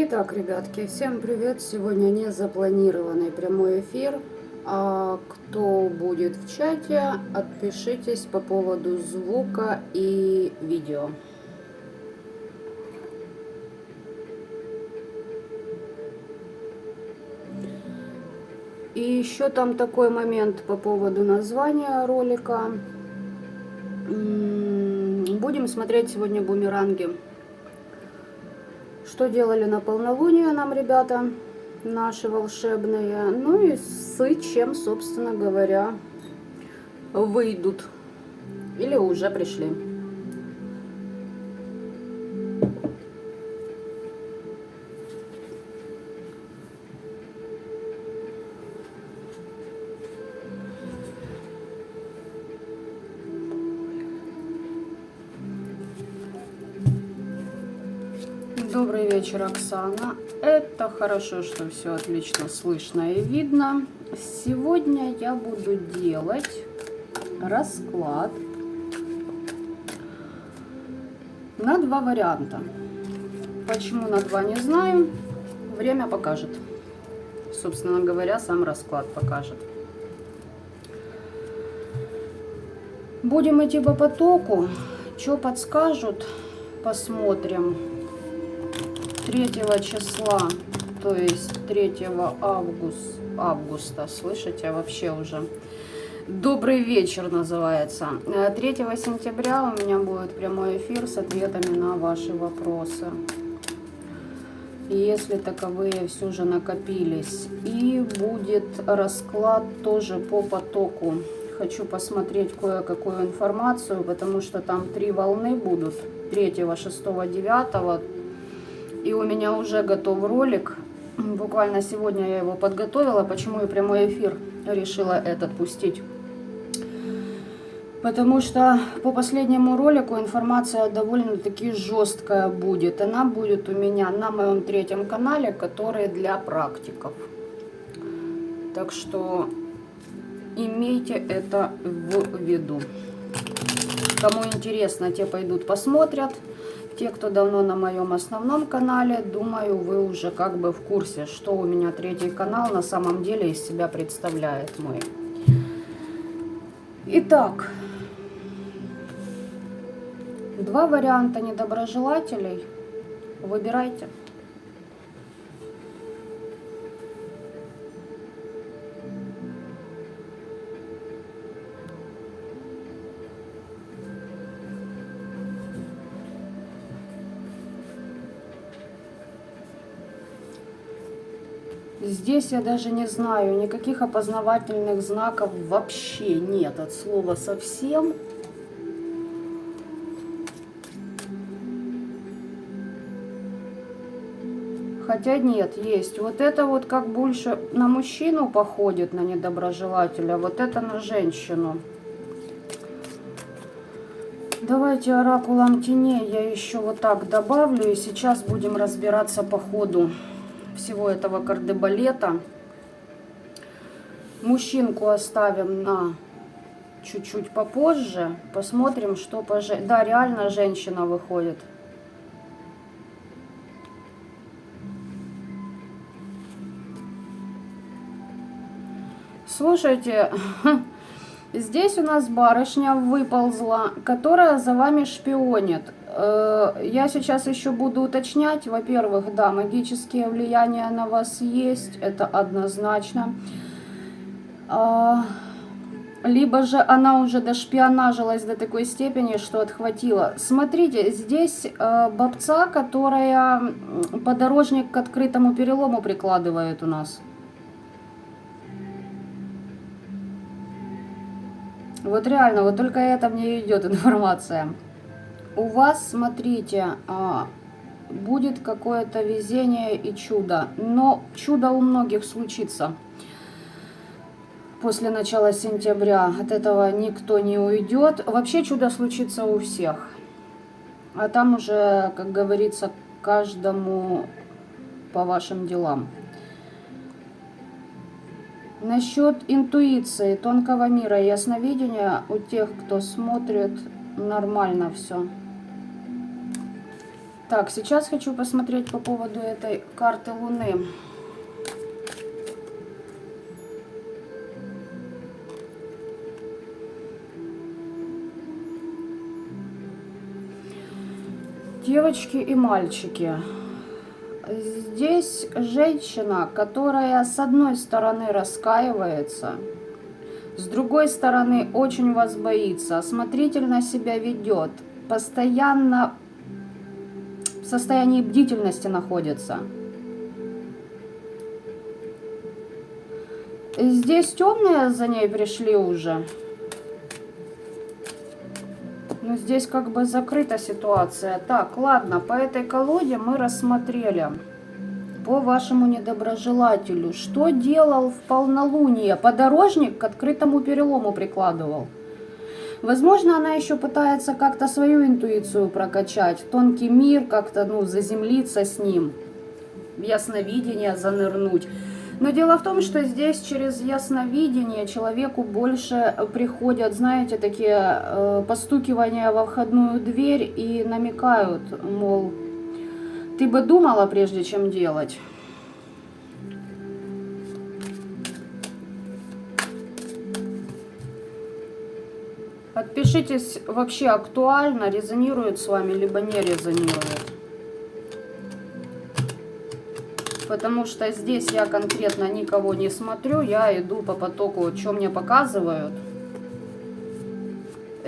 Итак, ребятки, всем привет! Сегодня не запланированный прямой эфир. Кто будет в чате, отпишитесь по поводу звука и видео. И еще там такой момент по поводу названия ролика. Будем смотреть сегодня бумеранги. Что делали на полнолуние нам ребята наши волшебные, ну и чем, собственно говоря, выйдут или уже пришли. Добрый вечер, Оксана. Это хорошо, что все отлично слышно и видно. Сегодня я буду делать расклад на два варианта. Почему на два, не знаю. Время покажет. Собственно говоря, сам расклад покажет. Будем идти по потоку. Что подскажут, посмотрим. 3 числа, то есть 3 августа, слышите, вообще уже добрый вечер называется. 3 сентября у меня будет прямой эфир с ответами на ваши вопросы, если таковые все же накопились. И будет расклад тоже по потоку. Хочу посмотреть кое-какую информацию, потому что там 3 волны будут, 3, 6, 9. И у меня уже готов ролик. Буквально сегодня я его подготовила. Почему и прямой эфир решила этот пустить? Потому что по последнему ролику информация довольно-таки жесткая будет. Она будет у меня на моем 3-м канале, который для практиков. Так что имейте это в виду. Кому интересно, те пойдут посмотрят. Те, кто давно на моем основном канале, думаю, вы уже как бы в курсе, что у меня 3-й канал на самом деле из себя представляет мой. Итак, 2 варианта недоброжелателей. Выбирайте. Здесь я даже не знаю, никаких опознавательных знаков вообще нет, от слова совсем. Хотя нет, есть. Вот это вот как больше на мужчину походит, на недоброжелателя, вот это на женщину. Давайте оракулом теней я еще вот так добавлю, и сейчас будем разбираться по ходу всего этого кардебалета. Мужчинку оставим на чуть-чуть попозже. Посмотрим, что по женщине. Да, реально женщина выходит. Слушайте, здесь у нас барышня выползла, которая за вами шпионит. Я сейчас еще буду уточнять. Во-первых, да, магические влияния на вас есть, это однозначно. Либо же она уже дошпионажилась до такой степени, что отхватила. Смотрите, здесь бабца, которая подорожник к открытому перелому прикладывает у нас. Вот реально, вот только это мне идет информация. У вас, смотрите, будет какое-то везение и чудо. Но чудо у многих случится после начала сентября. От этого никто не уйдет. Вообще чудо случится у всех. А там уже, как говорится, каждому по вашим делам. Насчет интуиции, тонкого мира и ясновидения у тех, кто смотрит, нормально все. Так, сейчас хочу посмотреть по поводу этой карты Луны. Девочки и мальчики, здесь женщина, которая с одной стороны раскаивается, с другой стороны очень вас боится, осмотрительно себя ведет, постоянно в состоянии бдительности находится. Здесь темные за ней пришли уже. Но здесь как бы закрыта ситуация. Так, ладно, по этой колоде мы рассмотрели. По вашему недоброжелателю. Что делал в полнолуние? Подорожник к открытому перелому прикладывал. Возможно, она еще пытается как-то свою интуицию прокачать. Тонкий мир, как-то, заземлиться с ним. В ясновидение занырнуть. Но дело в том, что здесь через ясновидение человеку больше приходят, знаете, такие постукивания во входную дверь и намекают, мол, ты бы думала, прежде чем делать. Отпишитесь, вообще актуально, резонирует с вами, либо не резонирует. Потому что здесь я конкретно никого не смотрю, я иду по потоку, что мне показывают.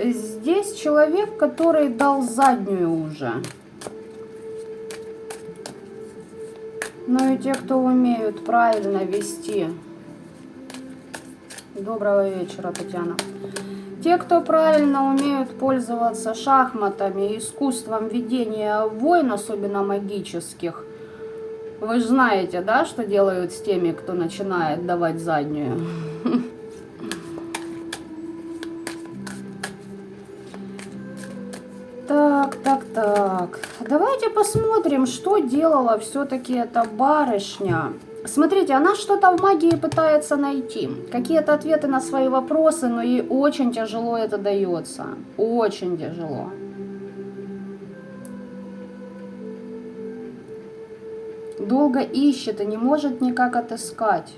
Здесь человек, который дал заднюю уже. Ну и те, кто умеют правильно вести. Доброго вечера, Татьяна. Те, кто правильно умеют пользоваться шахматами, искусством ведения войн, особенно магических, вы же знаете, да, что делают с теми, кто начинает давать заднюю? Так. Давайте посмотрим, что делала все-таки эта барышня. Смотрите, она что-то в магии пытается найти. Какие-то ответы на свои вопросы, но ей очень тяжело это дается. Очень тяжело. Долго ищет и не может никак отыскать.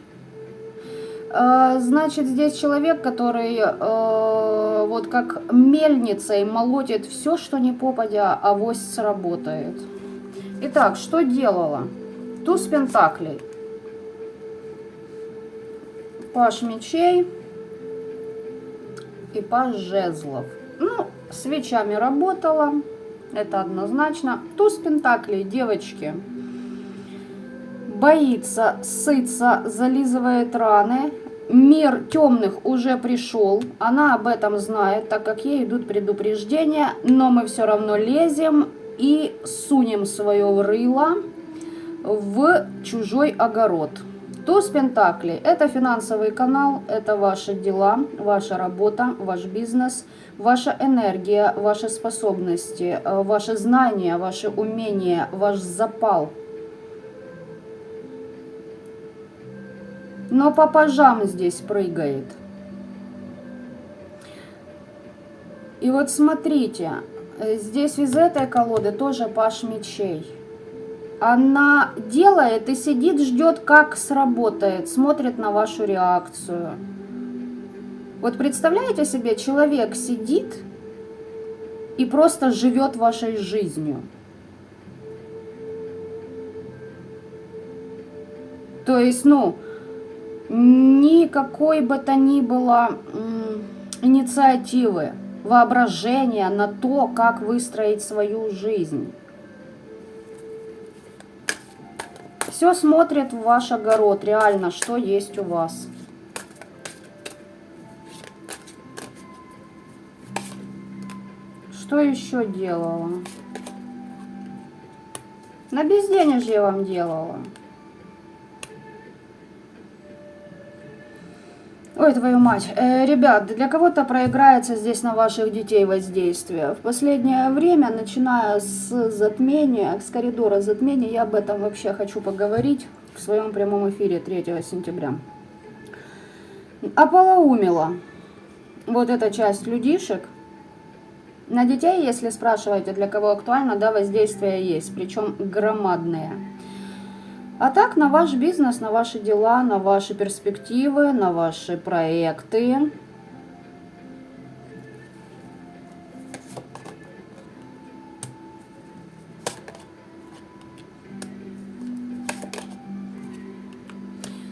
Значит, здесь человек, который вот как мельницей молотит все, что не попадя, авось сработает. Итак, что делала? Туз пентаклей. Паж мечей и паж жезлов. Ну, свечами работала, это однозначно. Туз пентаклей, девочки. Боится, сытся, зализывает раны. Мир темных уже пришел. Она об этом знает, так как ей идут предупреждения. Но мы все равно лезем и сунем свое рыло в чужой огород. Туз пентаклей – это финансовый канал, это ваши дела, ваша работа, ваш бизнес, ваша энергия, ваши способности, ваши знания, ваши умения, ваш запал. Но по пажам здесь прыгает. И вот смотрите, здесь из этой колоды тоже паж мечей. Она делает и сидит, ждет, как сработает, смотрит на вашу реакцию. Вот представляете себе, человек сидит и просто живет вашей жизнью. То есть, никакой бы то ни было инициативы, воображения на то, как выстроить свою жизнь. Все смотрит в ваш огород, реально, что есть у вас. Что еще делала? На безденежье вам делала. Ой, твою мать. Ребят, для кого-то проиграется здесь на ваших детей воздействие. В последнее время, начиная с затмения, с коридора затмения, я об этом вообще хочу поговорить в своем прямом эфире 3 сентября. Ополоумила вот эта часть людишек. На детей, если спрашиваете, для кого актуально, да, воздействие есть, причем громадное. А так на ваш бизнес, на ваши дела, на ваши перспективы, на ваши проекты.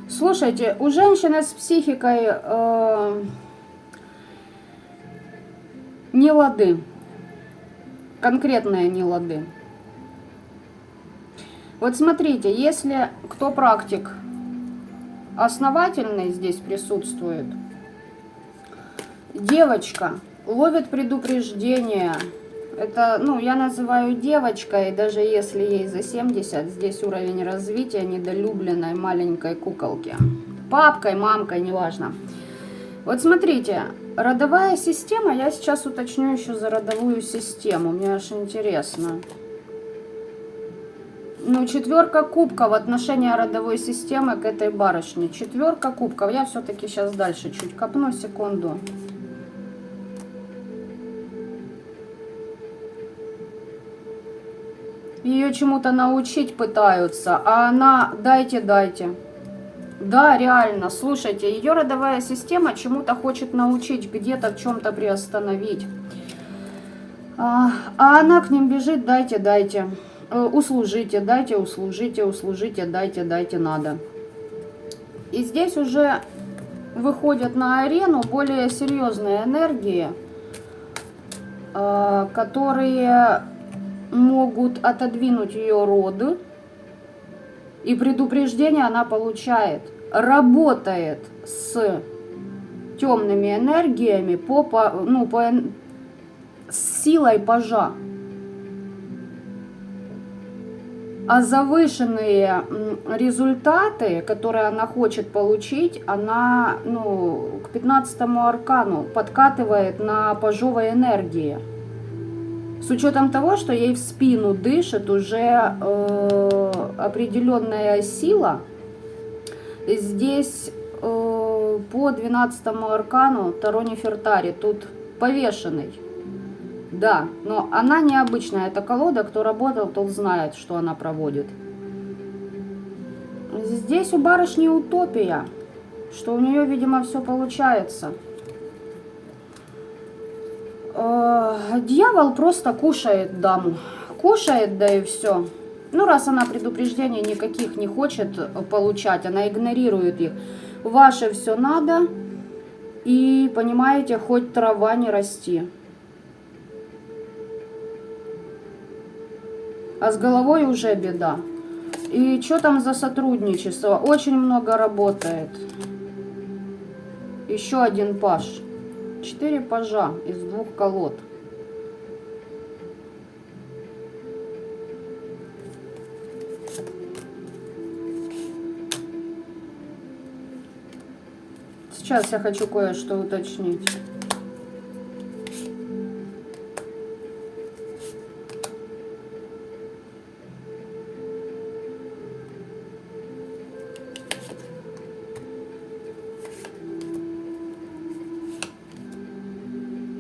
Слушайте, у женщины с психикой не лады, конкретные не лады. Вот смотрите, если кто практик основательный здесь присутствует, девочка ловит предупреждение. Это, ну, я называю девочкой, даже если ей за 70, здесь уровень развития недолюбленной маленькой куколки. Папкой, мамкой, неважно. Вот смотрите, родовая система, я сейчас уточню еще за родовую систему, мне аж интересно. Ну, 4 кубков в отношении родовой системы к этой барышне. 4 кубков, я все-таки сейчас дальше чуть копну, секунду. Ее чему-то научить пытаются, а она дайте. Да, реально, слушайте, ее родовая система чему-то хочет научить, где-то в чем-то приостановить. А она к ним бежит, дайте. Услужите, дайте, услужите, дайте, надо. И здесь уже выходят на арену более серьезные энергии, которые могут отодвинуть ее роды, и предупреждение она получает. Работает с темными энергиями с силой пажа. А завышенные результаты, которые она хочет получить, она к 15-му аркану подкатывает на пажовой энергии. С учетом того, что ей в спину дышит уже определенная сила, здесь по 12-му аркану Таро Нефертари, тут повешенный. Да, но она необычная, это колода, кто работал, тот знает, что она проводит. Здесь у барышни утопия, что у нее, видимо, все получается. Дьявол просто кушает даму. Кушает, да и все. Ну, раз она предупреждений никаких не хочет получать, она игнорирует их. Ваше все надо. И, понимаете, хоть трава не расти. А с головой уже беда. И что там за сотрудничество? Очень много работает. Еще один паж. 4 пажа из 2 колод. Сейчас я хочу кое-что уточнить.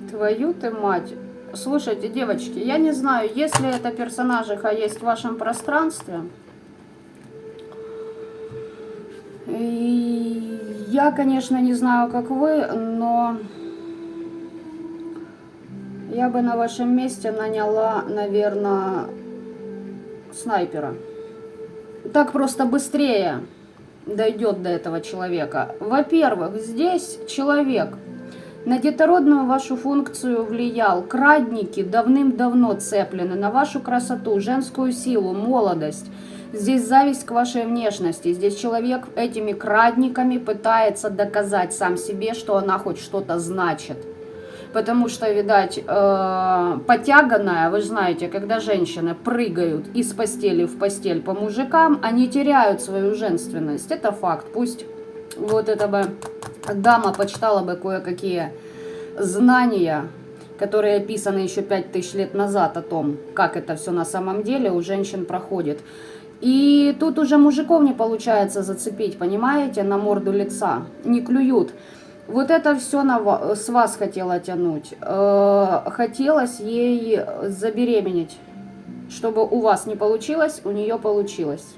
Твою ты мать. Слушайте, девочки, я не знаю, если эта персонажиха есть в вашем пространстве. И я, конечно, не знаю, как вы, но я бы на вашем месте наняла, наверное, снайпера. Так просто быстрее дойдет до этого человека. Во-первых, здесь человек на детородную вашу функцию влиял. Крадники давным-давно цеплены на вашу красоту, женскую силу, молодость. Здесь зависть к вашей внешности. Здесь человек этими крадниками пытается доказать сам себе, что она хоть что-то значит. Потому что, видать, потяганная, вы же знаете, когда женщины прыгают из постели в постель по мужикам, они теряют свою женственность. Это факт. Пусть вот эта бы дама почитала бы кое-какие знания, которые описаны еще 5000 лет назад о том, как это все на самом деле у женщин проходит. И тут уже мужиков не получается зацепить, понимаете, на морду лица. Не клюют. Вот это все с вас хотела тянуть. Хотелось ей забеременеть. Чтобы у вас не получилось, у нее получилось.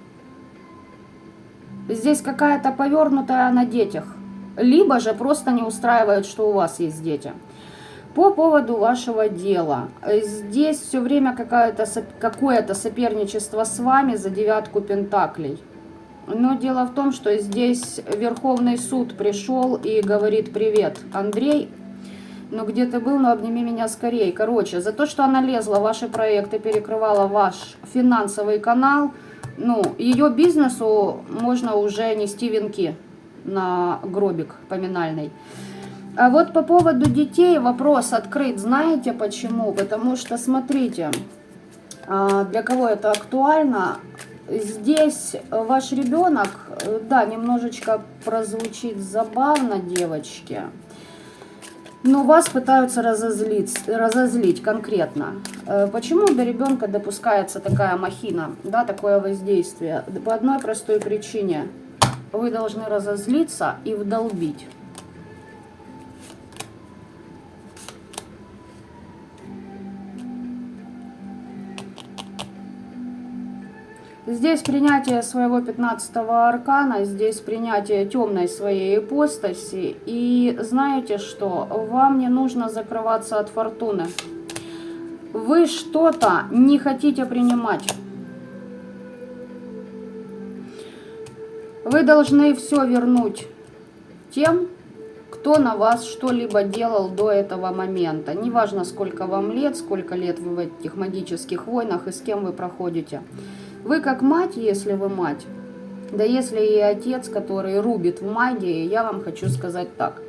Здесь какая-то повернутая на детях. Либо же просто не устраивает, что у вас есть дети. По поводу вашего дела. Здесь все время какое-то соперничество с вами за 9 пентаклей. Но дело в том, что здесь Верховный суд пришел и говорит: привет, Андрей, ну где ты был, ну обними меня скорее. Короче, за то, что она лезла в ваши проекты, перекрывала ваш финансовый канал, ну, ее бизнесу можно уже нести венки на гробик поминальный. А вот по поводу детей вопрос открыт. Знаете почему? Потому что, смотрите, для кого это актуально, здесь ваш ребенок, да, немножечко прозвучит забавно, девочки, но вас пытаются разозлить конкретно. Почему до ребенка допускается такая махина, да, такое воздействие? По одной простой причине. Вы должны разозлиться и вдолбить. Здесь принятие своего 15-го аркана, здесь принятие темной своей ипостаси. И знаете что? Вам не нужно закрываться от фортуны. Вы что-то не хотите принимать. Вы должны все вернуть тем, кто на вас что-либо делал до этого момента. Неважно, сколько вам лет, сколько лет вы в этих магических войнах и с кем вы проходите. Вы как мать, если вы мать, да если и отец, который рубит в магии, я вам хочу сказать так.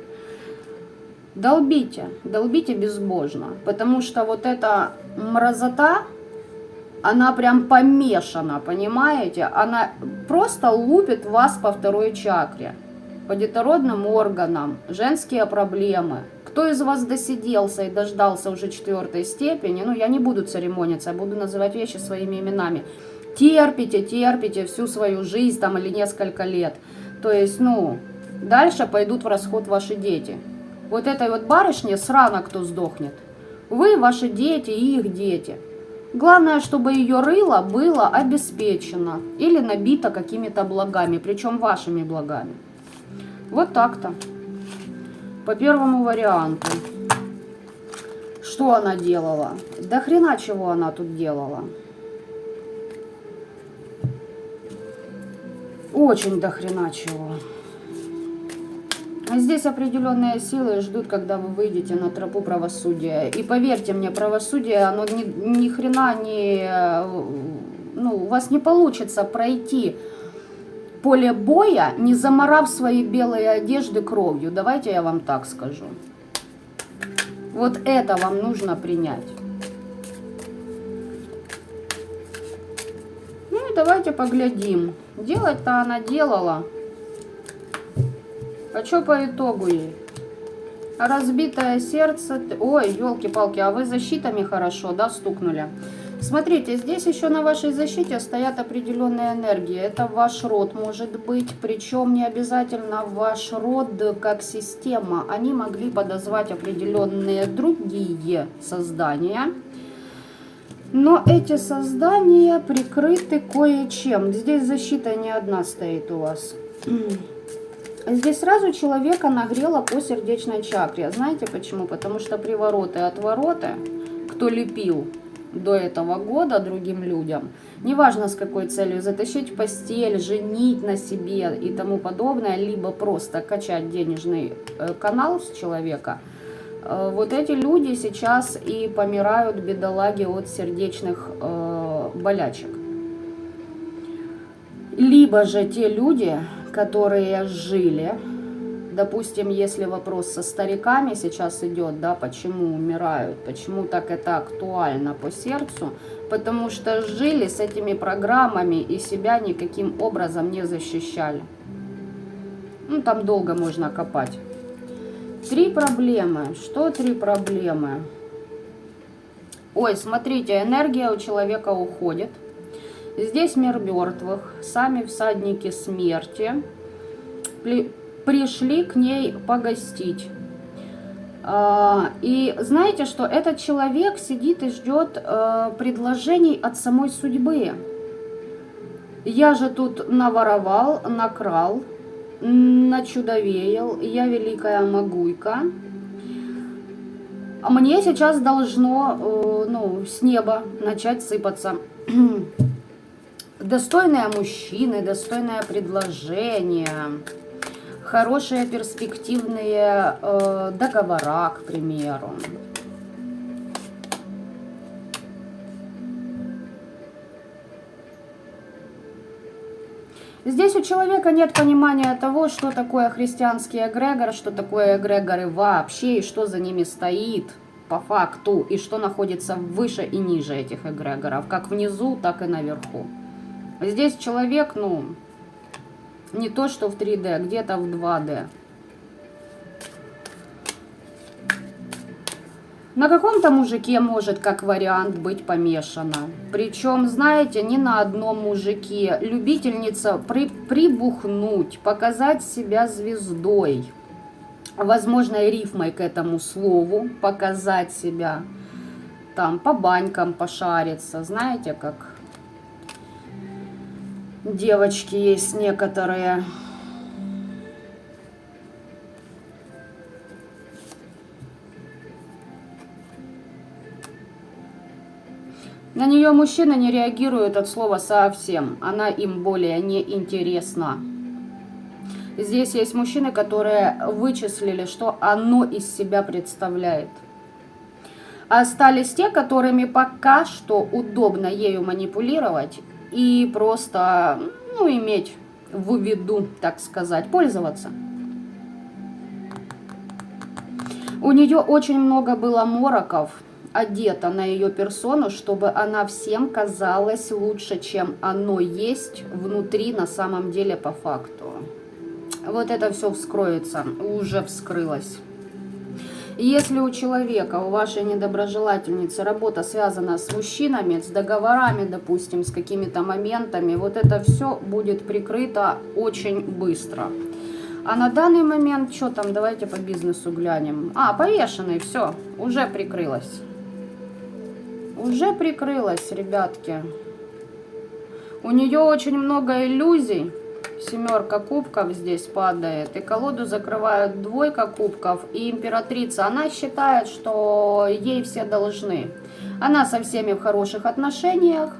Долбите, долбите безбожно, потому что вот эта мразота, она прям помешана, понимаете? Она просто лупит вас по 2-й чакре, по детородным органам, женские проблемы. Кто из вас досиделся и дождался уже 4-й степени, ну я не буду церемониться, я буду называть вещи своими именами. Терпите всю свою жизнь там или несколько лет. То есть, ну, дальше пойдут в расход ваши дети. Вот этой вот барышне срано кто сдохнет. Вы, ваши дети и их дети. Главное, чтобы ее рыло было обеспечено или набито какими-то благами, причем вашими благами. Вот так-то. По первому варианту. Что она делала? Да хрена чего она тут делала. Очень до хрена чего. Здесь определенные силы ждут, когда вы выйдете на тропу правосудия. И поверьте мне, правосудие, оно ни хрена не... Ну, у вас не получится пройти поле боя, не замарав свои белые одежды кровью. Давайте я вам так скажу. Вот это вам нужно принять. Ну и давайте поглядим. Делать-то она делала. А что по итогу ей? Разбитое сердце. Ой, елки-палки, а вы защитами хорошо, да, стукнули? Смотрите, здесь еще на вашей защите стоят определенные энергии. Это ваш род может быть, причем не обязательно ваш род как система. Они могли подозвать определенные другие создания. Но эти создания прикрыты кое-чем. Здесь защита не одна стоит у вас. Здесь сразу человека нагрело по сердечной чакре. Знаете почему? Потому что привороты и отвороты, кто лепил до этого года другим людям, неважно с какой целью, затащить в постель, женить на себе и тому подобное, либо просто качать денежный канал с человека, вот эти люди сейчас и помирают, бедолаги, от сердечных болячек. Либо же те люди, которые жили, допустим, если вопрос со стариками сейчас идет, да, почему умирают, почему так это актуально по сердцу, потому что жили с этими программами и себя никаким образом не защищали. Ну, там долго можно копать. 3 проблемы. Что 3 проблемы? Ой, смотрите, энергия у человека уходит. Здесь мир мертвых, сами всадники смерти. пришли к ней погостить. И знаете, что этот человек сидит и ждет предложений от самой судьбы. Я же тут наворовал, накрал, начудовеял, я великая могуйка. А мне сейчас должно, с неба начать сыпаться достойные мужчины, достойное предложение, хорошие перспективные договора, к примеру. Здесь у человека нет понимания того, что такое христианский эгрегор, что такое эгрегоры вообще, и что за ними стоит по факту, и что находится выше и ниже этих эгрегоров, как внизу, так и наверху. Здесь человек, не то что в 3D, где-то в 2D. На каком-то мужике может, как вариант, быть помешана. Причем, знаете, не на одном мужике. Любительница прибухнуть, показать себя звездой. Возможно, рифмой к этому слову. Показать себя. Там по банькам пошариться. Знаете, как девочки есть некоторые. На нее мужчина не реагирует от слова совсем. Она им более не интересна. Здесь есть мужчины, которые вычислили, что оно из себя представляет. Остались те, которыми пока что удобно ею манипулировать и просто, иметь в виду, так сказать, пользоваться. У нее очень много было мороков одета на ее персону, чтобы она всем казалась лучше, чем оно есть внутри на самом деле по факту. Вот это все вскроется, уже вскрылось. Если у человека, у вашей недоброжелательницы работа связана с мужчинами, с договорами, допустим, с какими-то моментами, вот это все будет прикрыто очень быстро. А на данный момент, что там, давайте по бизнесу глянем. Повешенный, все, уже прикрылось. Уже прикрылась, ребятки. У нее очень много иллюзий. 7 кубков здесь падает. И колоду закрывают 2 кубков. И императрица, она считает, что ей все должны. Она со всеми в хороших отношениях.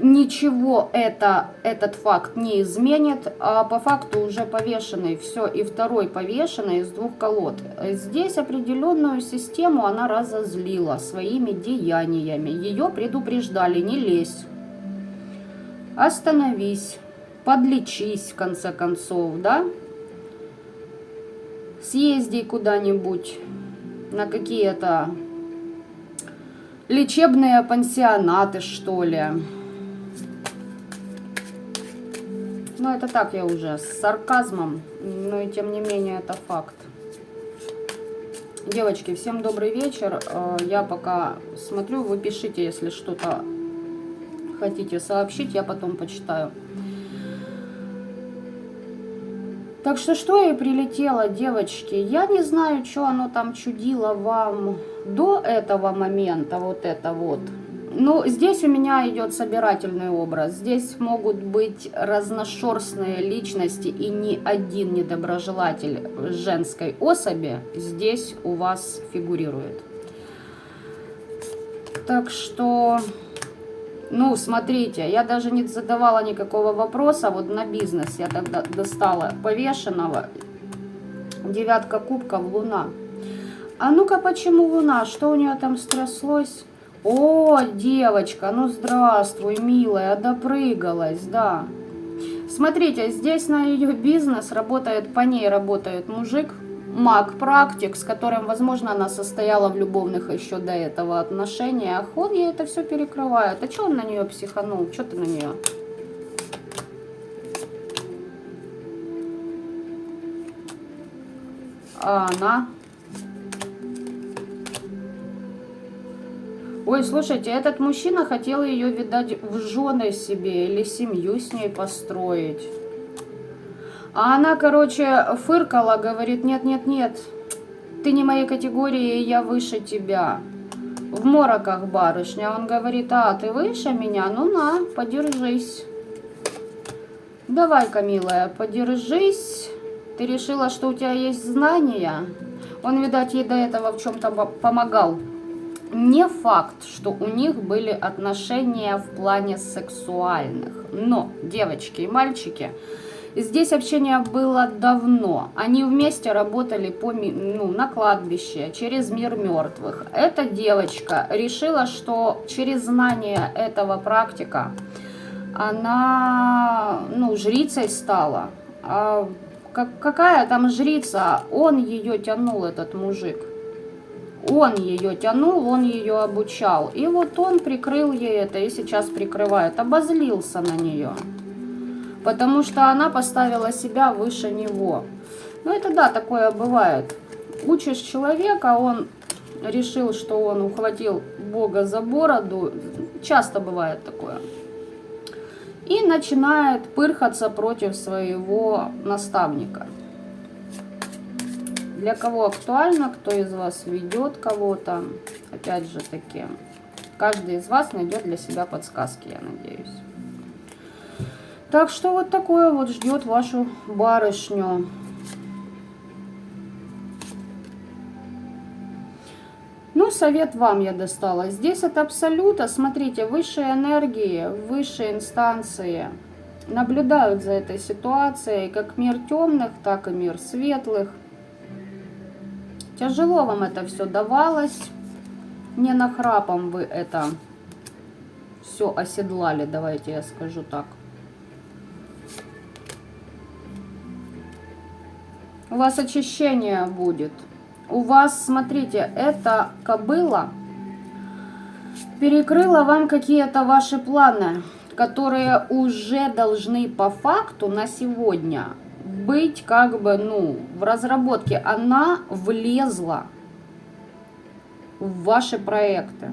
Ничего этот факт не изменит, а по факту уже повешенный. Все, и второй повешенный из 2 колод. Здесь определенную систему она разозлила своими деяниями. Ее предупреждали: не лезь, остановись, подлечись в конце концов, да? Съезди куда-нибудь на какие-то лечебные пансионаты, что ли. Это так, я уже с сарказмом, но и тем не менее это факт. Девочки, всем добрый вечер. Я пока смотрю, вы пишите, если что-то хотите сообщить, я потом почитаю. Так что и прилетело, девочки. Я не знаю, что оно там чудило вам до этого момента, вот это вот. Здесь у меня идет собирательный образ. Здесь могут быть разношерстные личности, и ни один недоброжелатель женской особи здесь у вас фигурирует. Так что, смотрите, я даже не задавала никакого вопроса. Вот на бизнес я тогда достала повешенного. 9 кубков, луна. А ну-ка, почему луна? Что у нее там стряслось? О, девочка, здравствуй, милая, допрыгалась, да. Смотрите, здесь на ее бизнес по ней работает мужик, маг-практик, с которым, возможно, она состояла в любовных еще до этого отношениях. Он ей это все перекрывает. А что он на нее психанул? Что ты на нее? А она... Ой, слушайте, этот мужчина хотел ее, видать, в жены себе или семью с ней построить. А она, короче, фыркала, говорит, нет, ты не моей категории, я выше тебя. В мороках барышня. Он говорит, а, ты выше меня? Ну на, подержись. Давай-ка, милая, подержись. Ты решила, что у тебя есть знания? Он, видать, ей до этого в чем-то помогал. Не факт, что у них были отношения в плане сексуальных. Но, девочки и мальчики, здесь общение было давно. Они вместе работали на кладбище, через мир мертвых. Эта девочка решила, что через знание этого практика она, жрицей стала. А какая там жрица? Он ее тянул, этот мужик. Он ее тянул, он ее обучал. И вот он прикрыл ей это и сейчас прикрывает. Обозлился на нее. Потому что она поставила себя выше него. Ну это да, такое бывает. Учишь человека, он решил, что он ухватил Бога за бороду. Часто бывает такое. И начинает пырхаться против своего наставника. Для кого актуально, кто из вас ведет кого-то, опять же таки, каждый из вас найдет для себя подсказки, я надеюсь. Так что вот такое вот ждет вашу барышню. Ну, совет вам я достала. Здесь от абсолюта, смотрите, высшие энергии, высшие инстанции наблюдают за этой ситуацией, как мир темных, так и мир светлых. Тяжело вам это все давалось, не нахрапом вы это все оседлали, давайте я скажу так. У вас очищение будет. У вас, смотрите, эта кобыла перекрыла вам какие-то ваши планы, которые уже должны по факту на сегодня быть как бы, в разработке. Она влезла в ваши проекты.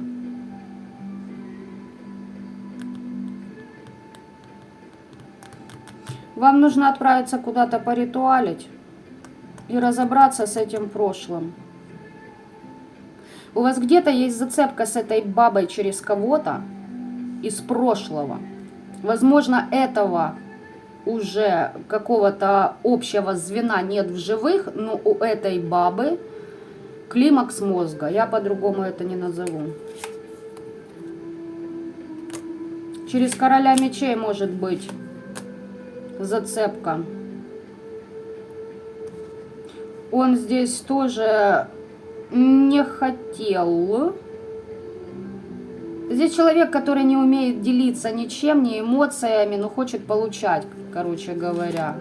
Вам нужно отправиться куда-то поритуалить и разобраться с этим прошлым. У вас где-то есть зацепка с этой бабой через кого-то из прошлого. Возможно, этого уже какого-то общего звена нет в живых, но у этой бабы климакс мозга. Я по-другому это не назову. Через короля мечей может быть зацепка. Он здесь тоже не хотел. Здесь человек, который не умеет делиться ничем, ни эмоциями, но хочет получать, короче говоря.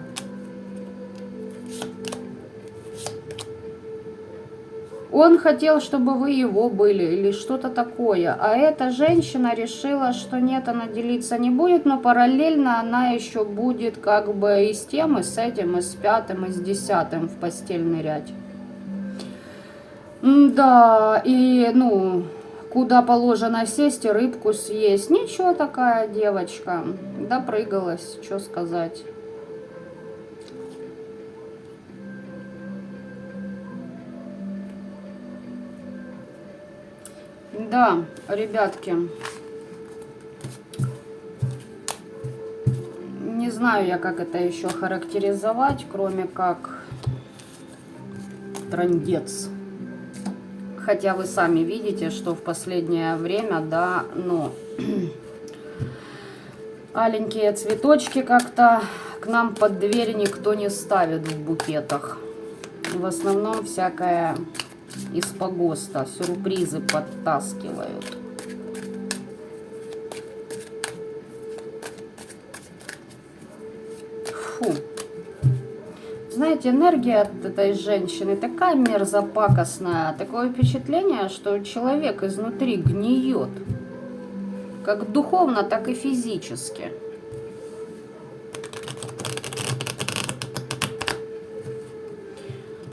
Он хотел, чтобы вы его были или что-то такое. А эта женщина решила, что нет, она делиться не будет, но параллельно она еще будет как бы и с тем, и с этим, и с пятым, и с десятым в постель нырять. Да, и куда положено сесть и рыбку съесть. Ничего, такая девочка. Допрыгалась, что сказать. Да, ребятки. Не знаю я, как это еще характеризовать, кроме как трындец. Хотя вы сами видите, что в последнее время, да, аленькие цветочки как-то к нам под дверь никто не ставит в букетах. В основном всякое из погоста, сюрпризы подтаскивают. Фу. Знаете, энергия от этой женщины такая мерзопакостная. Такое впечатление, что человек изнутри гниет. Как духовно, так и физически.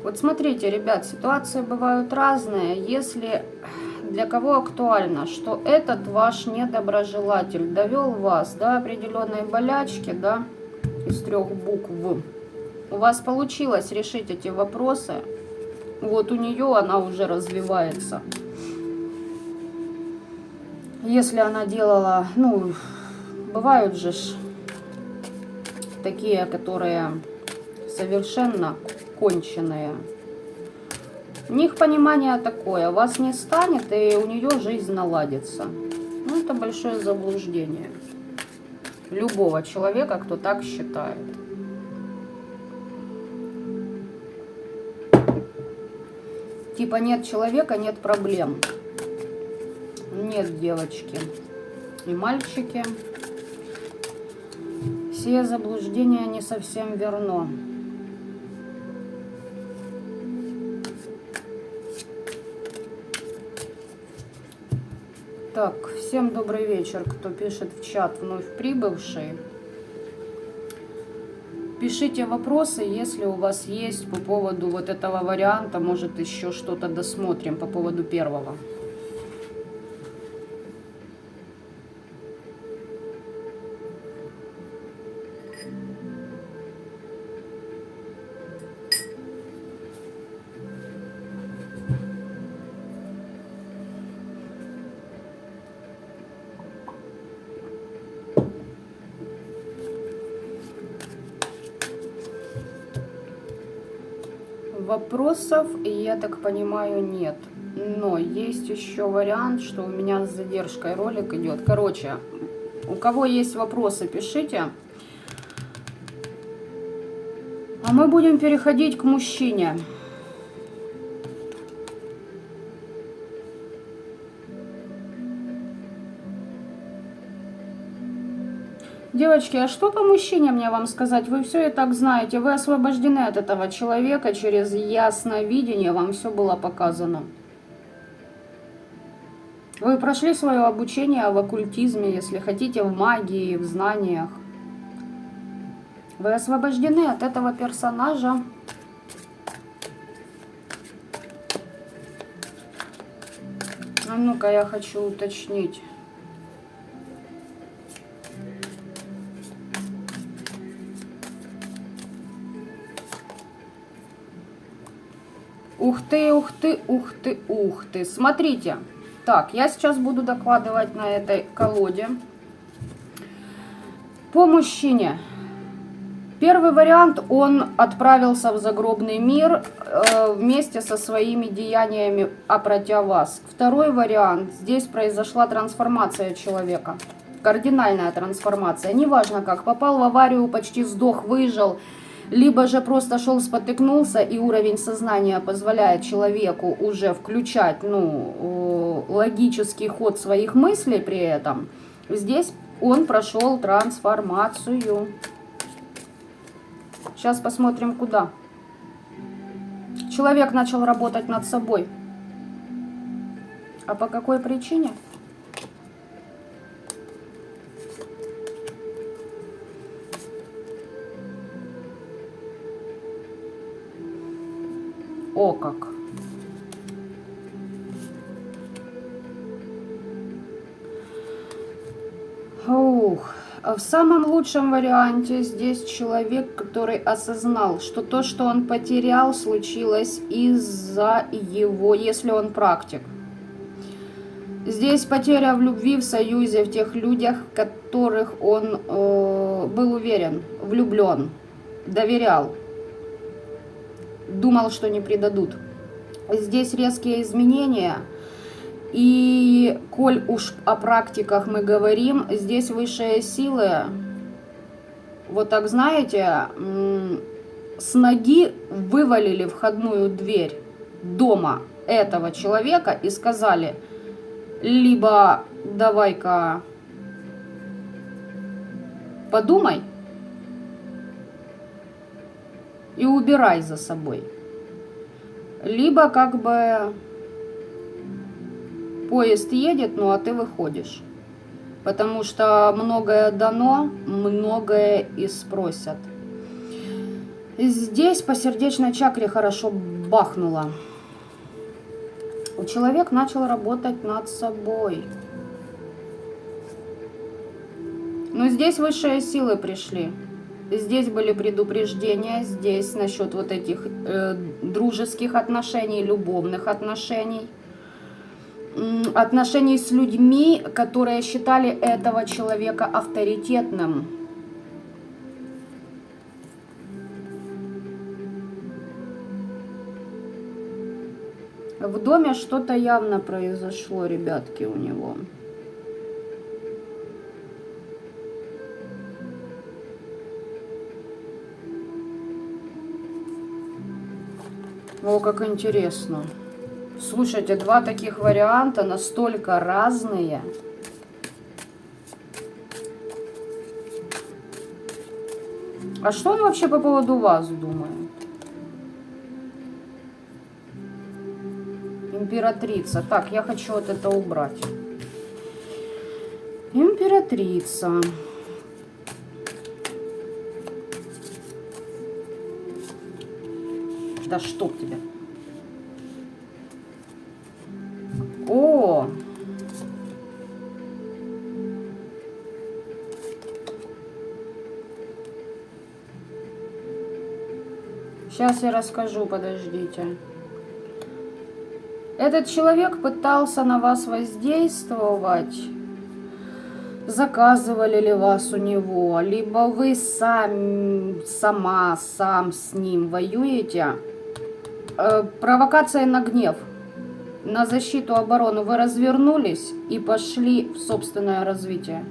Вот смотрите, ребят, ситуации бывают разные. Если для кого актуально, что этот ваш недоброжелатель довел вас до определенной болячки, да, из 3 букв, У вас получилось решить эти вопросы. Вот у нее она уже развивается. Если она делала, ну, бывают же такие, которые совершенно конченые. У них понимание такое, вас не станет, и у нее жизнь наладится. Ну, это большое заблуждение любого человека, кто так считает. Типа нет человека, нет проблем. Нет, девочки и мальчики. Все заблуждения не совсем верно. Так, всем добрый вечер, кто пишет в чат, вновь прибывший. Пишите вопросы, если у вас есть по поводу вот этого варианта, может еще что-то досмотрим по поводу первого. Вопросов, я так понимаю, нет. Но есть еще вариант, что у меня с задержкой ролик идет. Короче, у кого есть вопросы, пишите. А мы будем переходить к мужчине. Девочки, а что по мужчине мне вам сказать? Вы все и так знаете. Вы освобождены от этого человека через ясновидение. Вам все было показано. Вы прошли свое обучение в оккультизме, если хотите, в магии, в знаниях. Вы освобождены от этого персонажа. А ну-ка, я хочу уточнить. Ух ты, ух ты, ух ты, ух ты. Смотрите. Так, я сейчас буду докладывать на этой колоде. По мужчине. Первый вариант, он отправился в загробный мир вместе со своими деяниями опротя вас. Второй вариант, здесь произошла трансформация человека. Кардинальная трансформация. Неважно как, попал в аварию, почти сдох, выжил. Либо же просто шел, спотыкнулся, и уровень сознания позволяет человеку уже включать, ну, логический ход своих мыслей при этом. Здесь он прошел трансформацию. Сейчас посмотрим, куда. Человек начал работать над собой. А по какой причине? О как! Ух. В самом лучшем варианте здесь человек, который осознал, что то, что он потерял, случилось из-за его, если он практик. Здесь потеря в любви, в союзе, в тех людях, в которых он был уверен, влюблен, доверял. Думал, что не предадут. Здесь резкие изменения. И коль уж о практиках мы говорим, здесь высшие силы, вот так знаете, с ноги вывалили входную дверь дома этого человека и сказали, либо давай-ка подумай, и убирай за собой. Либо как бы поезд едет, ну а ты выходишь. Потому что многое дано, многое и спросят. И здесь по сердечной чакре хорошо бахнуло. Человек начал работать над собой. Но здесь высшие силы пришли. Здесь были предупреждения, здесь насчет вот этих дружеских отношений, любовных отношений. Отношений с людьми, которые считали этого человека авторитетным. В доме что-то явно произошло, ребятки, у него. О, как интересно. Слушайте, два таких варианта настолько разные. А что он вообще по поводу вас думает? Императрица. Так, я хочу вот это убрать. Императрица. Да чтоб тебя. О! Сейчас я расскажу, подождите. Этот человек пытался на вас воздействовать. Заказывали ли вас у него, либо вы сам с ним воюете. Провокация на гнев, на защиту, оборону. Вы развернулись и пошли в собственное развитие.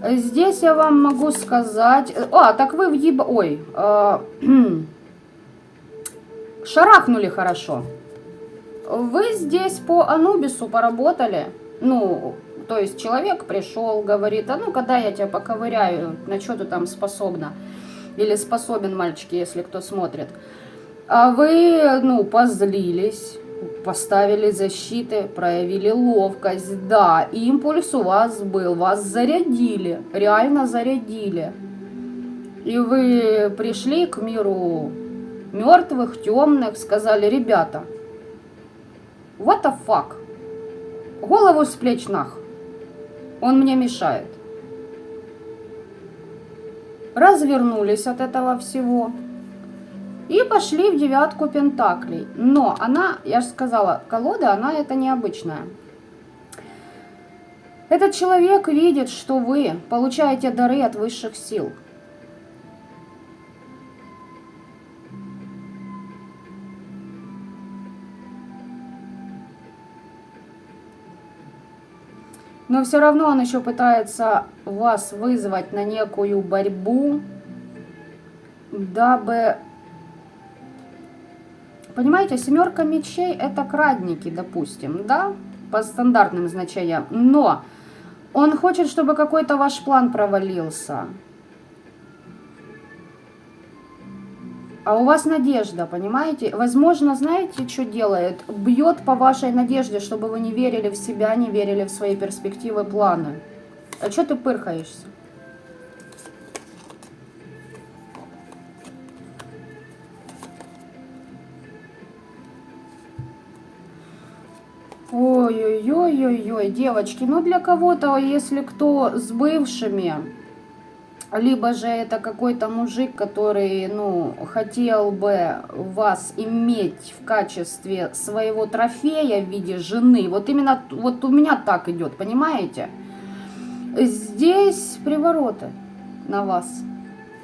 Здесь я вам могу сказать... так вы шарахнули хорошо. Вы здесь по Анубису поработали. Ну, то есть человек пришел, говорит, а ну-ка дай я тебя поковыряю, на что ты там способна. Или способен, мальчики, если кто смотрит. А вы, позлились, поставили защиты, проявили ловкость. Да, импульс у вас был, вас зарядили, реально зарядили. И вы пришли к миру мертвых, темных, сказали, ребята, what the fuck? Голову с плеч нах. Он мне мешает. Развернулись от этого всего. И пошли в девятку пентаклей. Но она, я же сказала, колода, она это необычная. Этот человек видит, что вы получаете дары от высших сил. Но все равно он еще пытается вас вызвать на некую борьбу, дабы... Понимаете, семерка мечей это крадники, допустим, да, по стандартным значениям. Но он хочет, чтобы какой-то ваш план провалился. А у вас надежда, понимаете? Возможно, знаете, что делает? Бьет по вашей надежде, чтобы вы не верили в себя, не верили в свои перспективы, планы. А что ты пырхаешься? Ой-ой-ой-ой-ой, девочки, ну для кого-то, если кто с бывшими, либо же это какой-то мужик, который, хотел бы вас иметь в качестве своего трофея в виде жены. Вот именно, вот у меня так идет, понимаете? Здесь привороты на вас.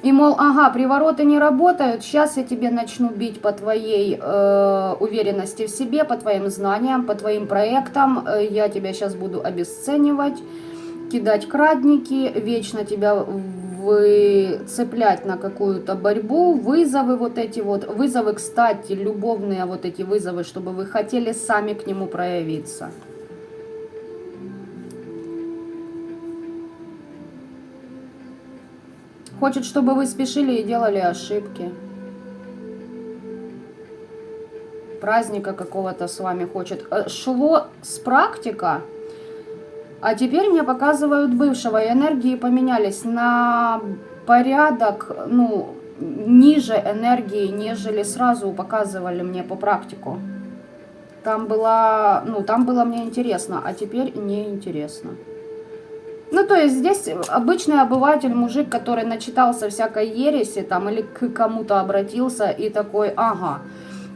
И, мол, ага, привороты не работают, сейчас я тебе начну бить по твоей уверенности в себе, по твоим знаниям, по твоим проектам. Я тебя сейчас буду обесценивать, кидать крадники, вечно тебя выцеплять на какую-то борьбу, вызовы вот эти вот. Вызовы, кстати, любовные вот эти вызовы, чтобы вы хотели сами к нему проявиться. Хочет, чтобы вы спешили и делали ошибки. Праздника какого-то с вами хочет. Шло с практика, а теперь мне показывают бывшего. И энергии поменялись на порядок, ниже энергии, нежели сразу показывали мне по практику. Там было мне интересно, а теперь неинтересно. Ну, то есть здесь обычный обыватель, мужик, который начитался всякой ереси там или к кому-то обратился и такой, ага,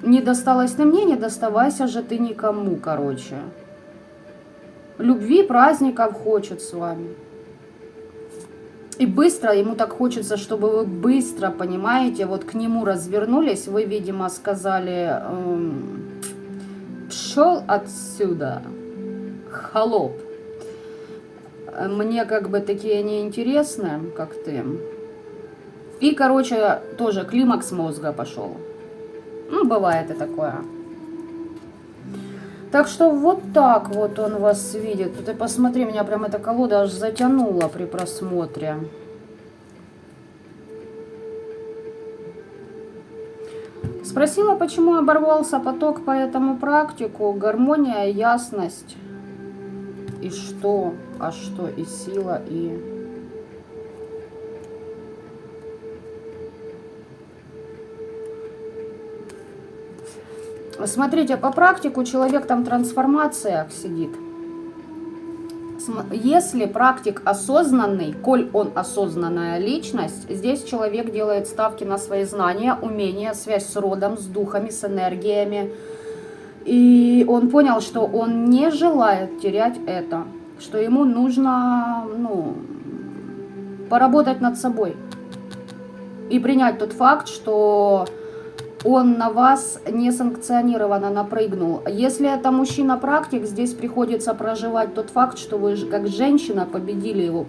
не досталось ты мне, не доставайся же ты никому, короче. Любви, праздников хочет с вами. И быстро, ему так хочется, чтобы вы быстро, понимаете, вот к нему развернулись, вы, видимо, сказали, пшел отсюда, холоп. Мне как бы такие неинтересны, как ты. И, короче, тоже климакс мозга пошел. Ну, бывает и такое. Так что вот так вот он вас видит. Ты посмотри, меня прям эта колода аж затянула при просмотре. Спросила, почему оборвался поток по этому практику. Гармония, ясность. И что? А что? И сила, и... Смотрите, по практику человек там в трансформациях сидит. Если практик осознанный, коль он осознанная личность, здесь человек делает ставки на свои знания, умения, связь с родом, с духами, с энергиями. И он понял, что он не желает терять это, что ему нужно, ну, поработать над собой и принять тот факт, что он на вас несанкционированно напрыгнул. Если это мужчина-практик, здесь приходится проживать тот факт, что вы как женщина победили его.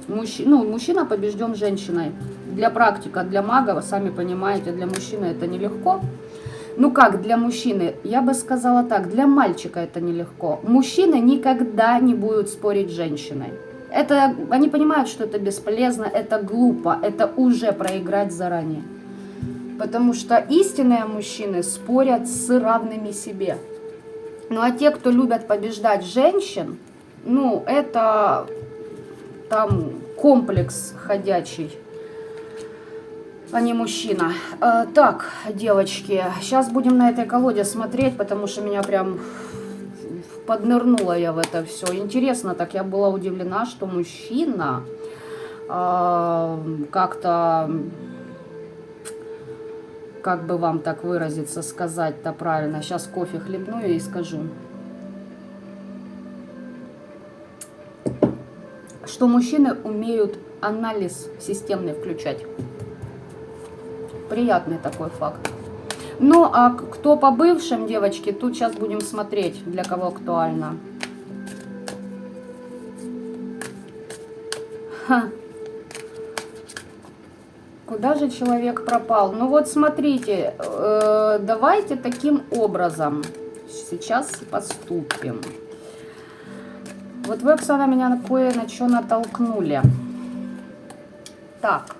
Мужчина побежден женщиной. Для практика, для мага, вы сами понимаете, для мужчины это нелегко. Ну как для мужчины? Я бы сказала так, для мальчика это нелегко. Мужчины никогда не будут спорить с женщиной. Это, они понимают, что это бесполезно, это глупо, это уже проиграть заранее. Потому что истинные мужчины спорят с равными себе. Ну а те, кто любят побеждать женщин, ну это там комплекс ходячий, а не мужчина. Так, девочки, сейчас будем на этой колоде смотреть, потому что меня прям поднырнула я в это все. Интересно, так я была удивлена, что мужчина как-то... Как бы вам так выразиться, сказать-то правильно. Сейчас кофе хлебну и скажу. Что мужчины умеют анализ системный включать. Приятный такой факт. Ну, а кто по бывшим, девочки, тут сейчас будем смотреть, для кого актуально. Ха. Куда же человек пропал? Ну вот смотрите, давайте таким образом сейчас поступим. Вот вы, Оксана, меня на кое-что натолкнули. Так,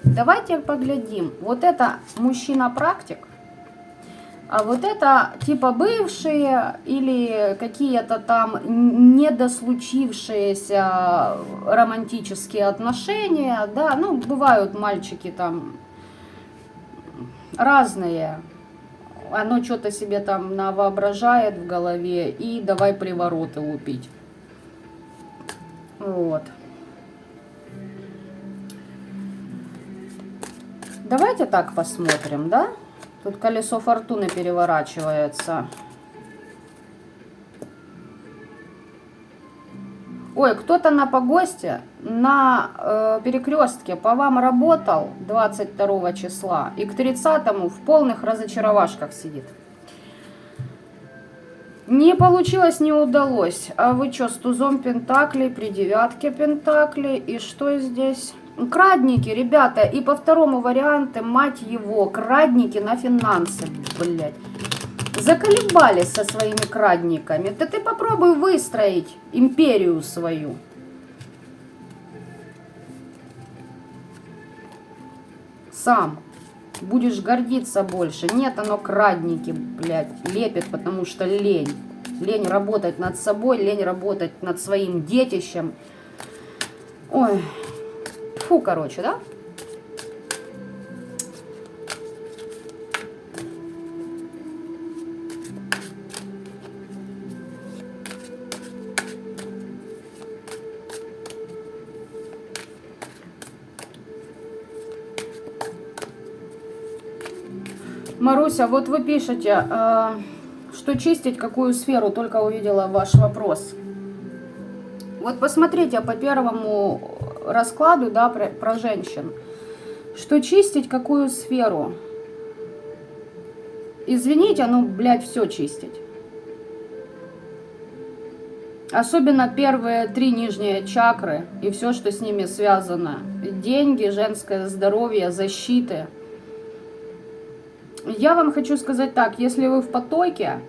давайте поглядим. Вот это мужчина-практик, а вот это типа бывшие или какие-то там недослучившиеся романтические отношения, да, ну, бывают мальчики там разные, оно что-то себе там навоображает в голове и давай привороты лупить. Вот. Давайте так посмотрим, да? Тут колесо фортуны переворачивается. Ой, кто-то на погосте, на перекрестке по вам работал 22 числа и к 30-му в полных разочаровашках сидит. Не получилось, не удалось. А вы что, с тузом пентаклей при девятке пентаклей? И что здесь? Крадники, ребята. И по второму варианту, мать его, крадники на финансы, блядь. Заколебались со своими крадниками. Да ты попробуй выстроить империю свою. Сам. Будешь гордиться больше. Нет, оно крадники, блядь, лепит, потому что лень. Лень работать над собой, лень работать над своим детищем. Ой. Фу, короче, да? Маруся, вот вы пишете, что чистить какую сферу, только увидела ваш вопрос. Вот посмотрите по первому раскладу, да, про женщин. Что чистить какую сферу? Извините, ну, блядь, все чистить. Особенно первые 3 нижние чакры и все, что с ними связано. Деньги, женское здоровье, защиты. Я вам хочу сказать так, если вы в потоке,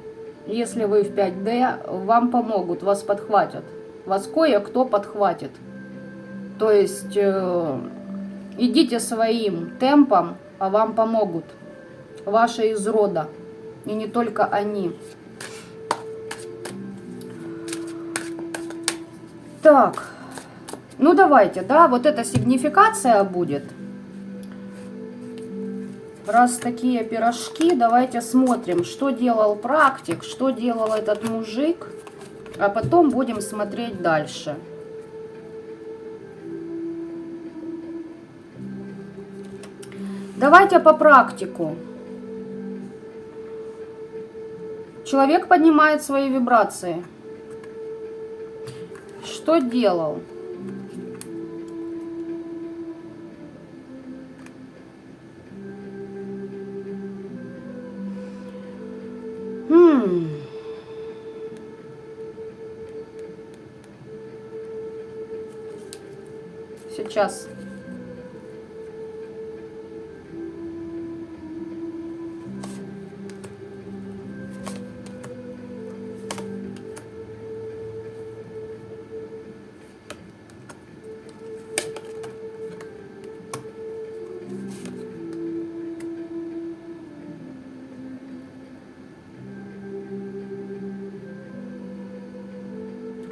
если вы в 5D, вам помогут, вас подхватят. Вас кое-кто подхватит. То есть идите своим темпом, а вам помогут. Ваши из рода. И не только они. Так, ну давайте, да, вот эта сигнификация будет. Раз такие пирожки, давайте смотрим, что делал практик, что делал этот мужик, а потом будем смотреть дальше. Давайте по практику. Человек поднимает свои вибрации. Что делал? Сейчас.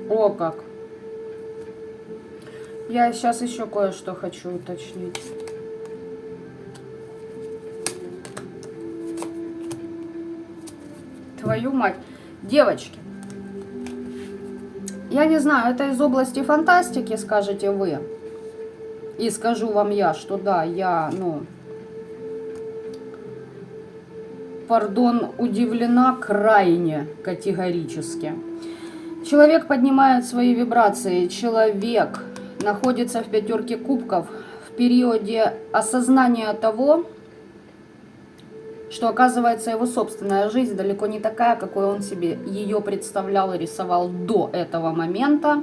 О, как. Я сейчас еще кое-что хочу уточнить. Твою мать. Девочки, я не знаю, это из области фантастики, скажете вы. И скажу вам я, что да, я, пардон, удивлена крайне категорически. Человек поднимает свои вибрации, человек находится в 5 кубков в периоде осознания того, что, оказывается, его собственная жизнь далеко не такая, какой он себе ее представлял и рисовал до этого момента.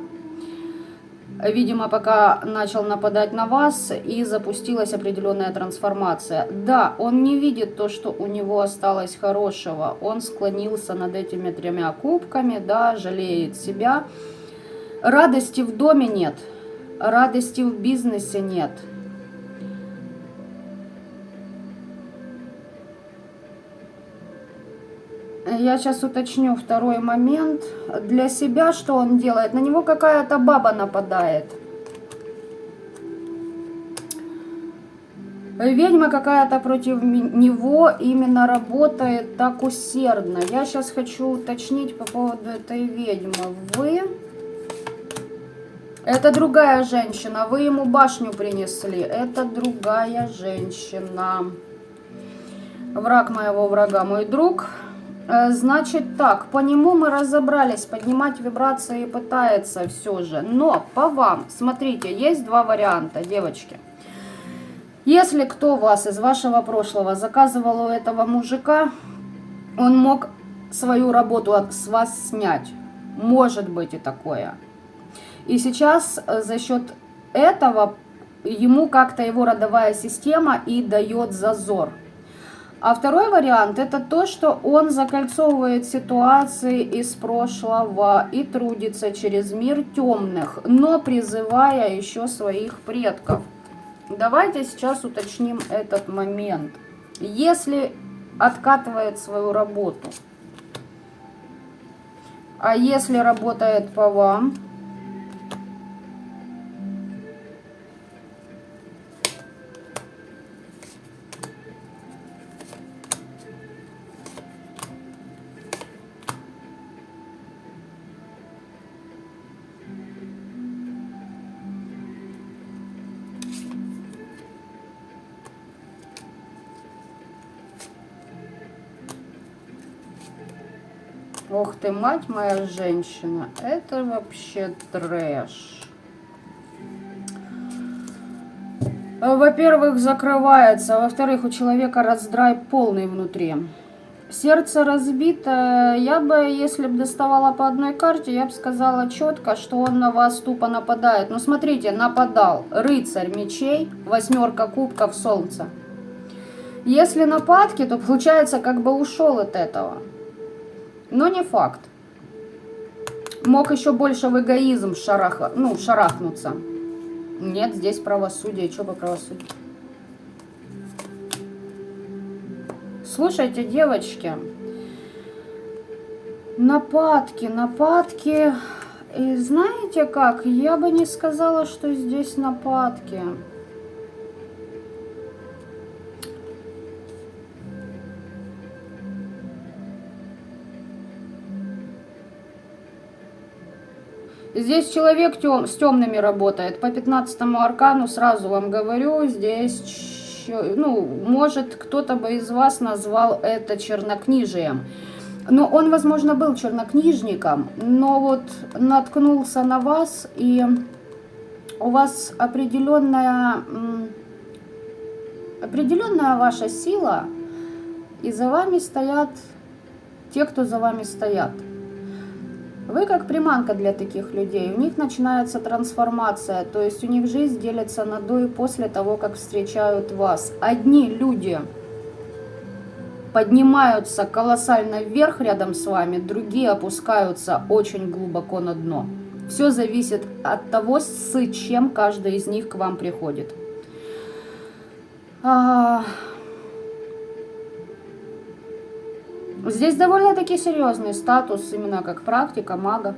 Видимо, пока начал нападать на вас, и запустилась определенная трансформация. Да, он не видит то, что у него осталось хорошего. Он склонился над этими 3 кубками, да, жалеет себя. Радости в доме нет, радости в бизнесе нет. Я сейчас уточню второй момент. Для себя что он делает? На него какая-то баба нападает. Ведьма какая-то против него именно работает так усердно. Я сейчас хочу уточнить по поводу этой ведьмы. Вы... Это другая женщина. Вы ему башню принесли. Это другая женщина. Враг моего врага, мой друг. Значит так, по нему мы разобрались, поднимать вибрации пытается все же. Но по вам, смотрите, есть 2 варианта, девочки. Если кто вас из вашего прошлого заказывал у этого мужика, он мог свою работу с вас снять. Может быть и такое. И сейчас за счет этого ему как-то его родовая система и дает зазор. А второй вариант это то, что он закольцовывает ситуации из прошлого и трудится через мир темных, но призывая еще своих предков. Давайте сейчас уточним этот момент. Если откатывает свою работу, а если работает по вам... Ох ты, мать моя женщина. Это вообще трэш. Во-первых, закрывается. Во-вторых, у человека раздрай полный внутри. Сердце разбито. Я бы, если бы доставала по одной карте, я бы сказала четко, что он на вас тупо нападает. Ну, смотрите, нападал. Рыцарь мечей, 8 кубков, солнце. Если нападки, то получается, как бы ушел от этого. Но не факт. Мог еще больше в эгоизм шарахнуться. Нет, здесь правосудие. Что по правосудию? Слушайте, девочки. Нападки. И знаете как? Я бы не сказала, что здесь нападки. Здесь человек с темными работает. По 15-му аркану сразу вам говорю, здесь, может, кто-то бы из вас назвал это чернокнижием. Но он, возможно, был чернокнижником, но вот наткнулся на вас, и у вас определенная ваша сила, и за вами стоят те, кто за вами стоят. Вы как приманка для таких людей. У них начинается трансформация, то есть у них жизнь делится на до и после того, как встречают вас. Одни люди поднимаются колоссально вверх рядом с вами, другие опускаются очень глубоко на дно. Все зависит от того, с чем каждый из них к вам приходит. Здесь довольно-таки серьезный статус, именно как практика мага.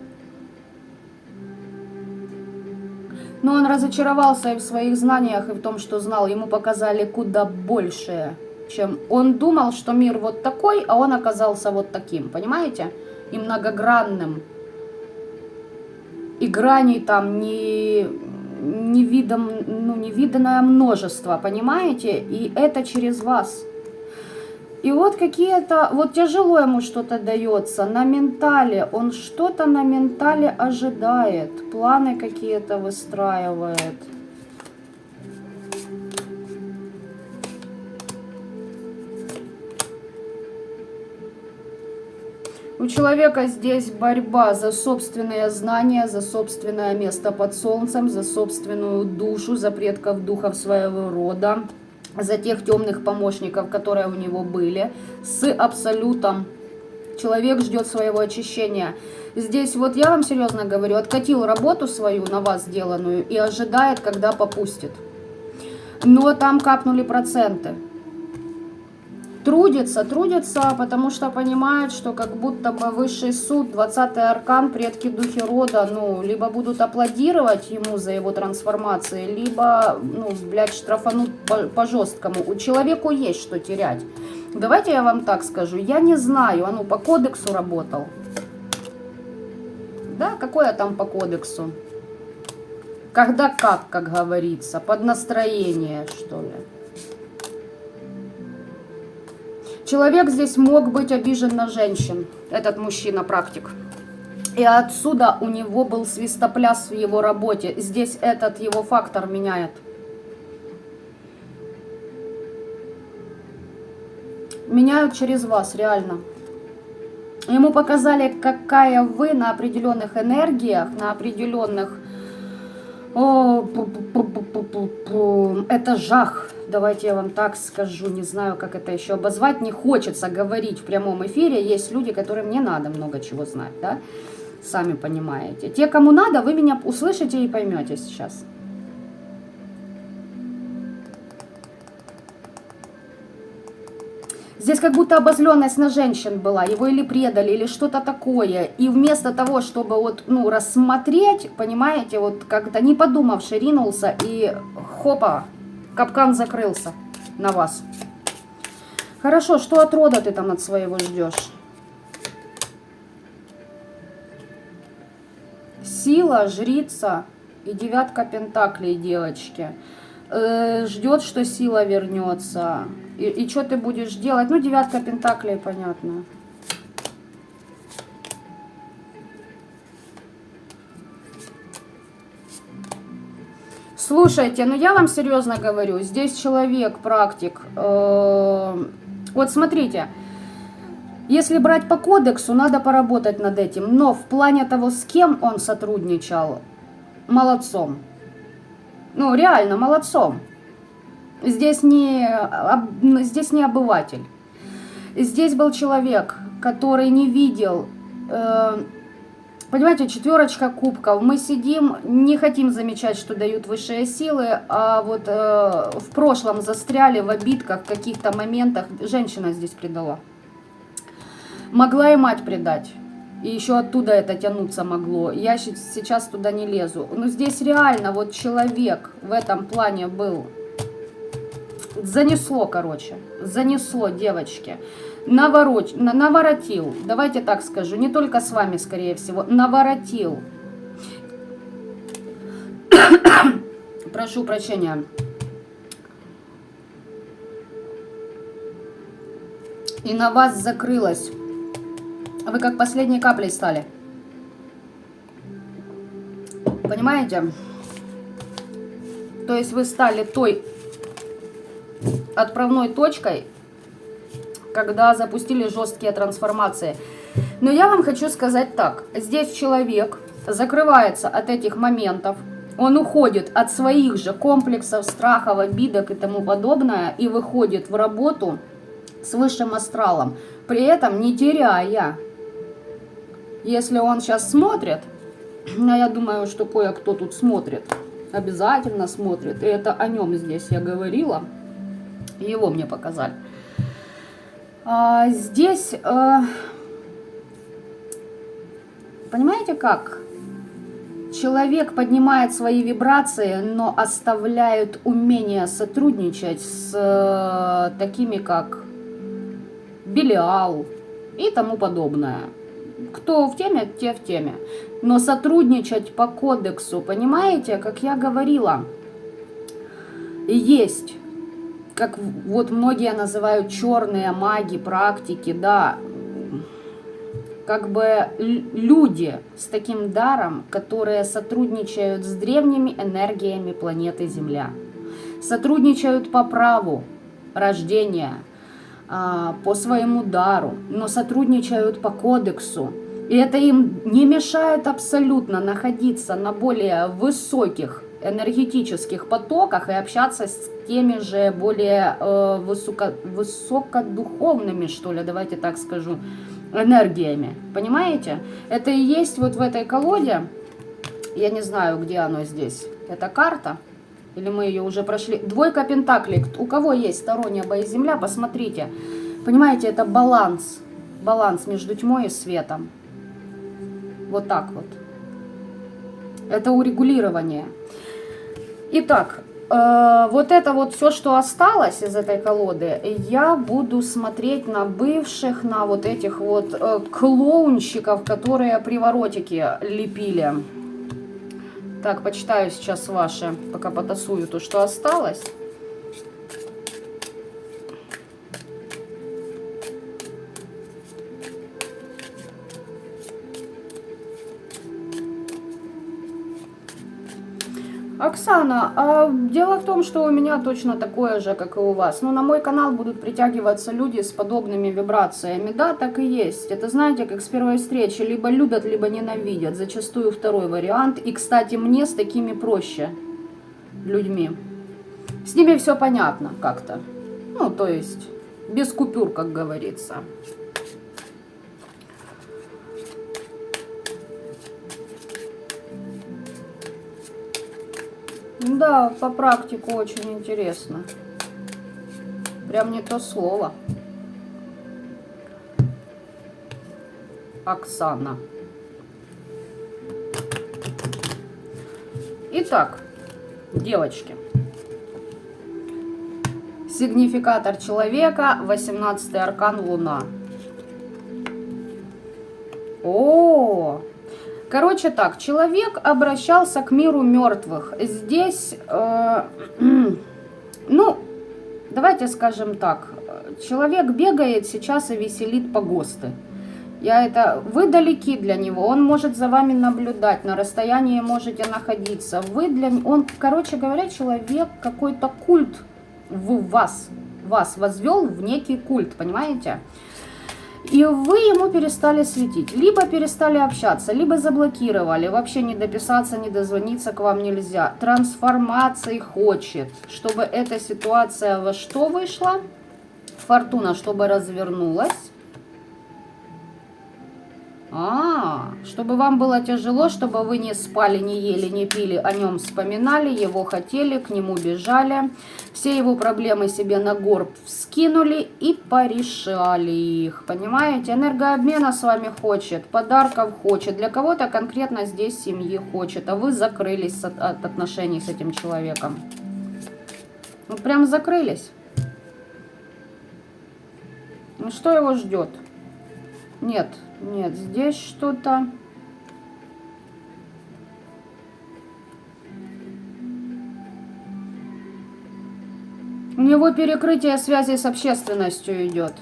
Но он разочаровался и в своих знаниях, и в том, что знал. Ему показали куда большее, чем он думал, что мир вот такой, а он оказался вот таким, понимаете? И многогранным. И граней там невиданное множество, понимаете? И это через вас. И вот какие-то, вот тяжело ему что-то дается, на ментале, он что-то на ментале ожидает, планы какие-то выстраивает. У человека здесь борьба за собственные знания, за собственное место под солнцем, за собственную душу, за предков духов своего рода. За тех темных помощников, которые у него были, с абсолютом. Человек ждет своего очищения. Здесь вот я вам серьезно говорю, откатил работу свою на вас сделанную и ожидает, когда попустит. Но там капнули проценты. Трудится, потому что понимает, что как будто бы высший суд, 20-й аркан, предки духи рода, либо будут аплодировать ему за его трансформации, либо, штрафанут по-жесткому. У человеку есть что терять. Давайте я вам так скажу, я не знаю, по кодексу работал. Да, какое там по кодексу? Когда как говорится, под настроение, что ли. Человек здесь мог быть обижен на женщин, этот мужчина-практик. И отсюда у него был свистопляс в его работе. Здесь этот его фактор меняет. Меняют через вас, реально. Ему показали, какая вы на определенных энергиях, на определенных... Это жах. Давайте я вам так скажу, не знаю, как это еще обозвать. Не хочется говорить в прямом эфире. Есть люди, которым не надо много чего знать, да? Сами понимаете. Те, кому надо, вы меня услышите и поймете сейчас. Здесь как будто обозленность на женщин была, его или предали, или что-то такое. И вместо того, чтобы рассмотреть, понимаете, как-то не подумавши, ринулся и хопа, капкан закрылся на вас. Хорошо, что от рода ты там от своего ждешь? Сила, жрица и 9 пентаклей, девочки. Ждет, что сила вернется. И что ты будешь делать? 9 пентаклей, понятно. Слушайте, ну я вам серьезно говорю, здесь человек, практик. Вот смотрите, если брать по кодексу, надо поработать над этим. Но в плане того, с кем он сотрудничал, молодцом. Ну, реально, молодцом. Здесь не обыватель. Здесь был человек, который не видел... Понимаете, 4 кубков. Мы сидим, не хотим замечать, что дают высшие силы, а вот в прошлом застряли в обидках, в каких-то моментах. Женщина здесь предала. Могла и мать предать. И еще оттуда это тянуться могло. Я сейчас туда не лезу. Но здесь реально вот человек в этом плане был. Занесло, короче. Занесло, девочки. Наворотил. Давайте так скажу. Не только с вами, скорее всего. Наворотил. Прошу прощения. И на вас закрылось. Вы как последней каплей стали. Понимаете? То есть вы стали той отправной точкой, когда запустили жесткие трансформации. Но я вам хочу сказать так. Здесь человек закрывается от этих моментов. Он уходит от своих же комплексов, страхов, обидок и тому подобное. И выходит в работу с высшим астралом. При этом не теряя. Если он сейчас смотрит, а я думаю, что кое-кто тут смотрит. Обязательно смотрит. И это о нем здесь я говорила. Его мне показали. Здесь, понимаете как? Человек поднимает свои вибрации, но оставляет умение сотрудничать с такими, как Белиал и тому подобное. Кто в теме, те в теме. Но сотрудничать по кодексу, понимаете, как я говорила, есть... Как вот многие называют черные маги, практики, да, как бы люди с таким даром, которые сотрудничают с древними энергиями планеты Земля, сотрудничают по праву рождения, по своему дару, но сотрудничают по кодексу. И это им не мешает абсолютно находиться на более высоких энергетических потоках и общаться с теми же более высокодуховными, что ли, давайте так скажу, энергиями. Понимаете? Это и есть вот в этой колоде. Я не знаю, где оно здесь. Это карта. Или мы ее уже прошли. 2 пентаклей. У кого есть Таро, небо и земля, посмотрите. Понимаете, это баланс. Баланс между тьмой и светом. Вот так вот. Это урегулирование. Итак, вот это вот все, что осталось из этой колоды, я буду смотреть на бывших, на вот этих вот клоунщиков, которые приворотики лепили. Так, почитаю сейчас ваши, пока потасую то, что осталось. Оксана, а дело в том, что у меня точно такое же, как и у вас. Но на мой канал будут притягиваться люди с подобными вибрациями. Да, так и есть. Это, знаете, как с первой встречи. Либо любят, либо ненавидят. Зачастую второй вариант. И, кстати, мне с такими проще людьми. С ними все понятно как-то. Ну, то есть, без купюр, как говорится. Да, по практику очень интересно. Прям не то слово. Оксана. Итак, девочки. Сигнификатор человека, 18-й аркан Луна. О! Короче так, человек обращался к миру мертвых. Здесь, ну, давайте скажем так, человек бегает сейчас и веселит погосты. Вы далеки для него, он может за вами наблюдать, на расстоянии можете находиться. Он, короче говоря, человек, какой-то культ вас возвел в некий культ, понимаете? И вы ему перестали светить, либо перестали общаться, либо заблокировали, вообще не дописаться, не дозвониться к вам нельзя. Трансформации хочет, чтобы эта ситуация во что вышла? Фортуна, чтобы развернулась. Чтобы вам было тяжело, чтобы вы не спали, не ели, не пили, о нем вспоминали, его хотели, к нему бежали, все его проблемы себе на горб вскинули и порешали их, понимаете? Энергообмена с вами хочет, подарков хочет, для кого-то конкретно здесь семьи хочет, а вы закрылись от отношений с этим человеком. Ну, прям закрылись. Ну, что его ждет? Нет, здесь что-то... У него перекрытие связи с общественностью идет.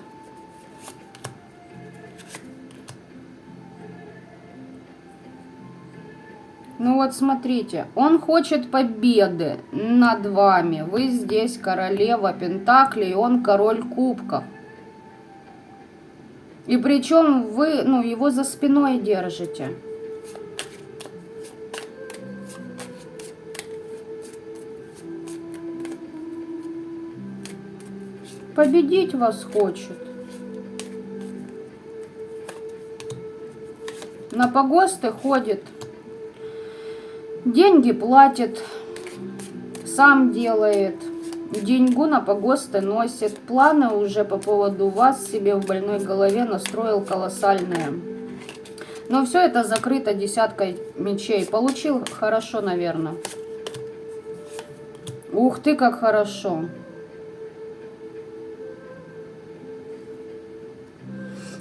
Ну вот смотрите, он хочет победы над вами. Вы здесь королева пентаклей, он король кубков. И причем вы, его за спиной держите. Победить вас хочет. На погосты ходит. Деньги платит. Сам делает. Деньгу на погосты носит. Планы уже по поводу вас себе в больной голове настроил колоссальные. Но все это закрыто десяткой мечей. Получил хорошо, наверное. Ух ты, как хорошо.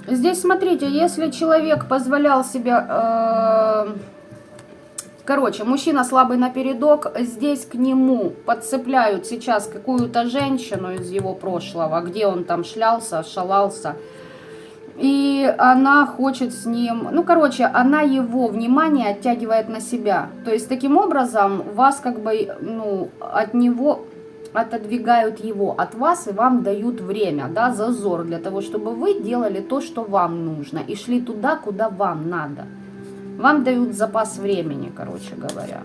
Здесь, смотрите, если человек позволял себе... Короче, мужчина слабый напередок, здесь к нему подцепляют сейчас какую-то женщину из его прошлого, где он там шлялся, шалался. И она хочет с ним... она его внимание оттягивает на себя. То есть, таким образом, вас как бы, от него... отодвигают его от вас и вам дают время, да, зазор для того, чтобы вы делали то, что вам нужно, и шли туда, куда вам надо. Вам дают запас времени, короче говоря.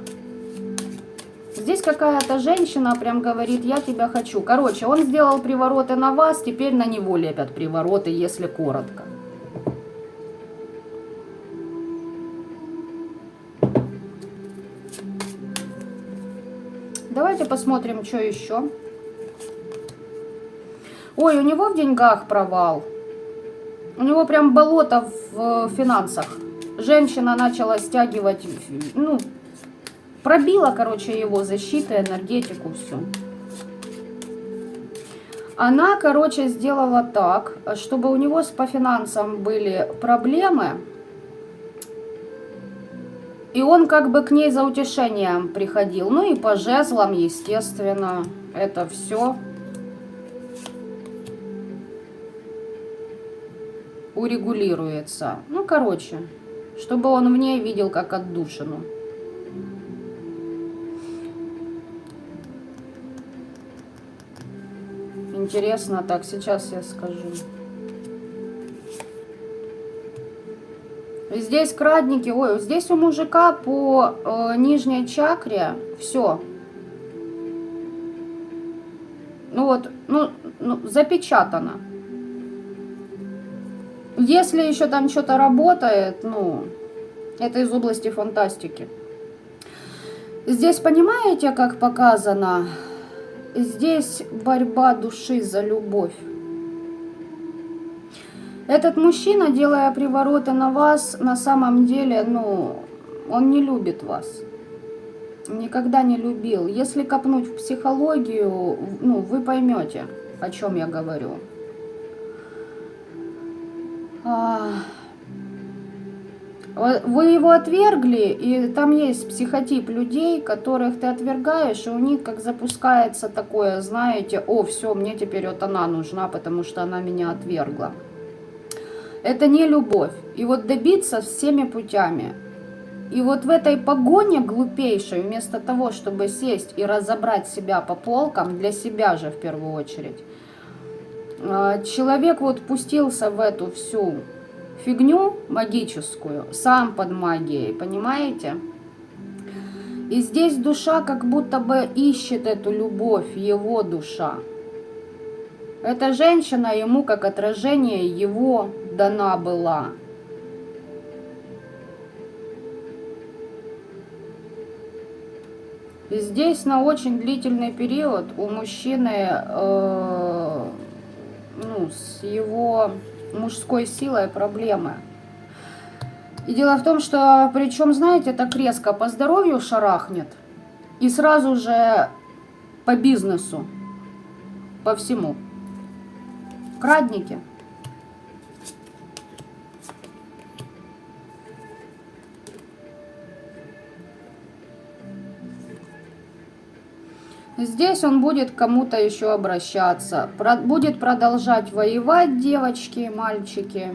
Здесь какая-то женщина прям говорит: я тебя хочу. Короче, он сделал привороты на вас, теперь на него лепят привороты, если коротко. Давайте посмотрим, что еще. Ой, у него в деньгах провал. У него прям болото в финансах. Женщина начала стягивать, пробила, короче, его защиту, энергетику, все. Она, короче, сделала так, чтобы у него по финансам были проблемы. И он как бы к ней за утешением приходил. Ну и по жезлам, естественно, это все урегулируется. Ну, короче, чтобы он в ней видел как отдушину. Интересно, так, сейчас я скажу. Здесь крадники, ой, здесь у мужика по нижней чакре все. Запечатано. Если еще там что-то работает, это из области фантастики. Здесь понимаете, как показано? Здесь борьба души за любовь. Этот мужчина, делая привороты на вас, на самом деле, он не любит вас. Никогда не любил. Если копнуть в психологию, вы поймете, о чем я говорю. Вы его отвергли, и там есть психотип людей, которых ты отвергаешь, и у них как запускается такое, знаете, все, мне теперь вот она нужна, потому что она меня отвергла. Это не любовь. И вот добиться всеми путями. И вот в этой погоне глупейшей, вместо того, чтобы сесть и разобрать себя по полкам, для себя же в первую очередь, человек вот пустился в эту всю фигню магическую, сам под магией, понимаете? И здесь душа как будто бы ищет эту любовь, его душа. Эта женщина ему как отражение его дана была. И здесь на очень длительный период у мужчины с его мужской силой проблемы. И дело в том, что, причем, знаете, так резко по здоровью шарахнет и сразу же по бизнесу, по всему. Крадники. Здесь он будет к кому-то еще обращаться, будет продолжать воевать, девочки, мальчики.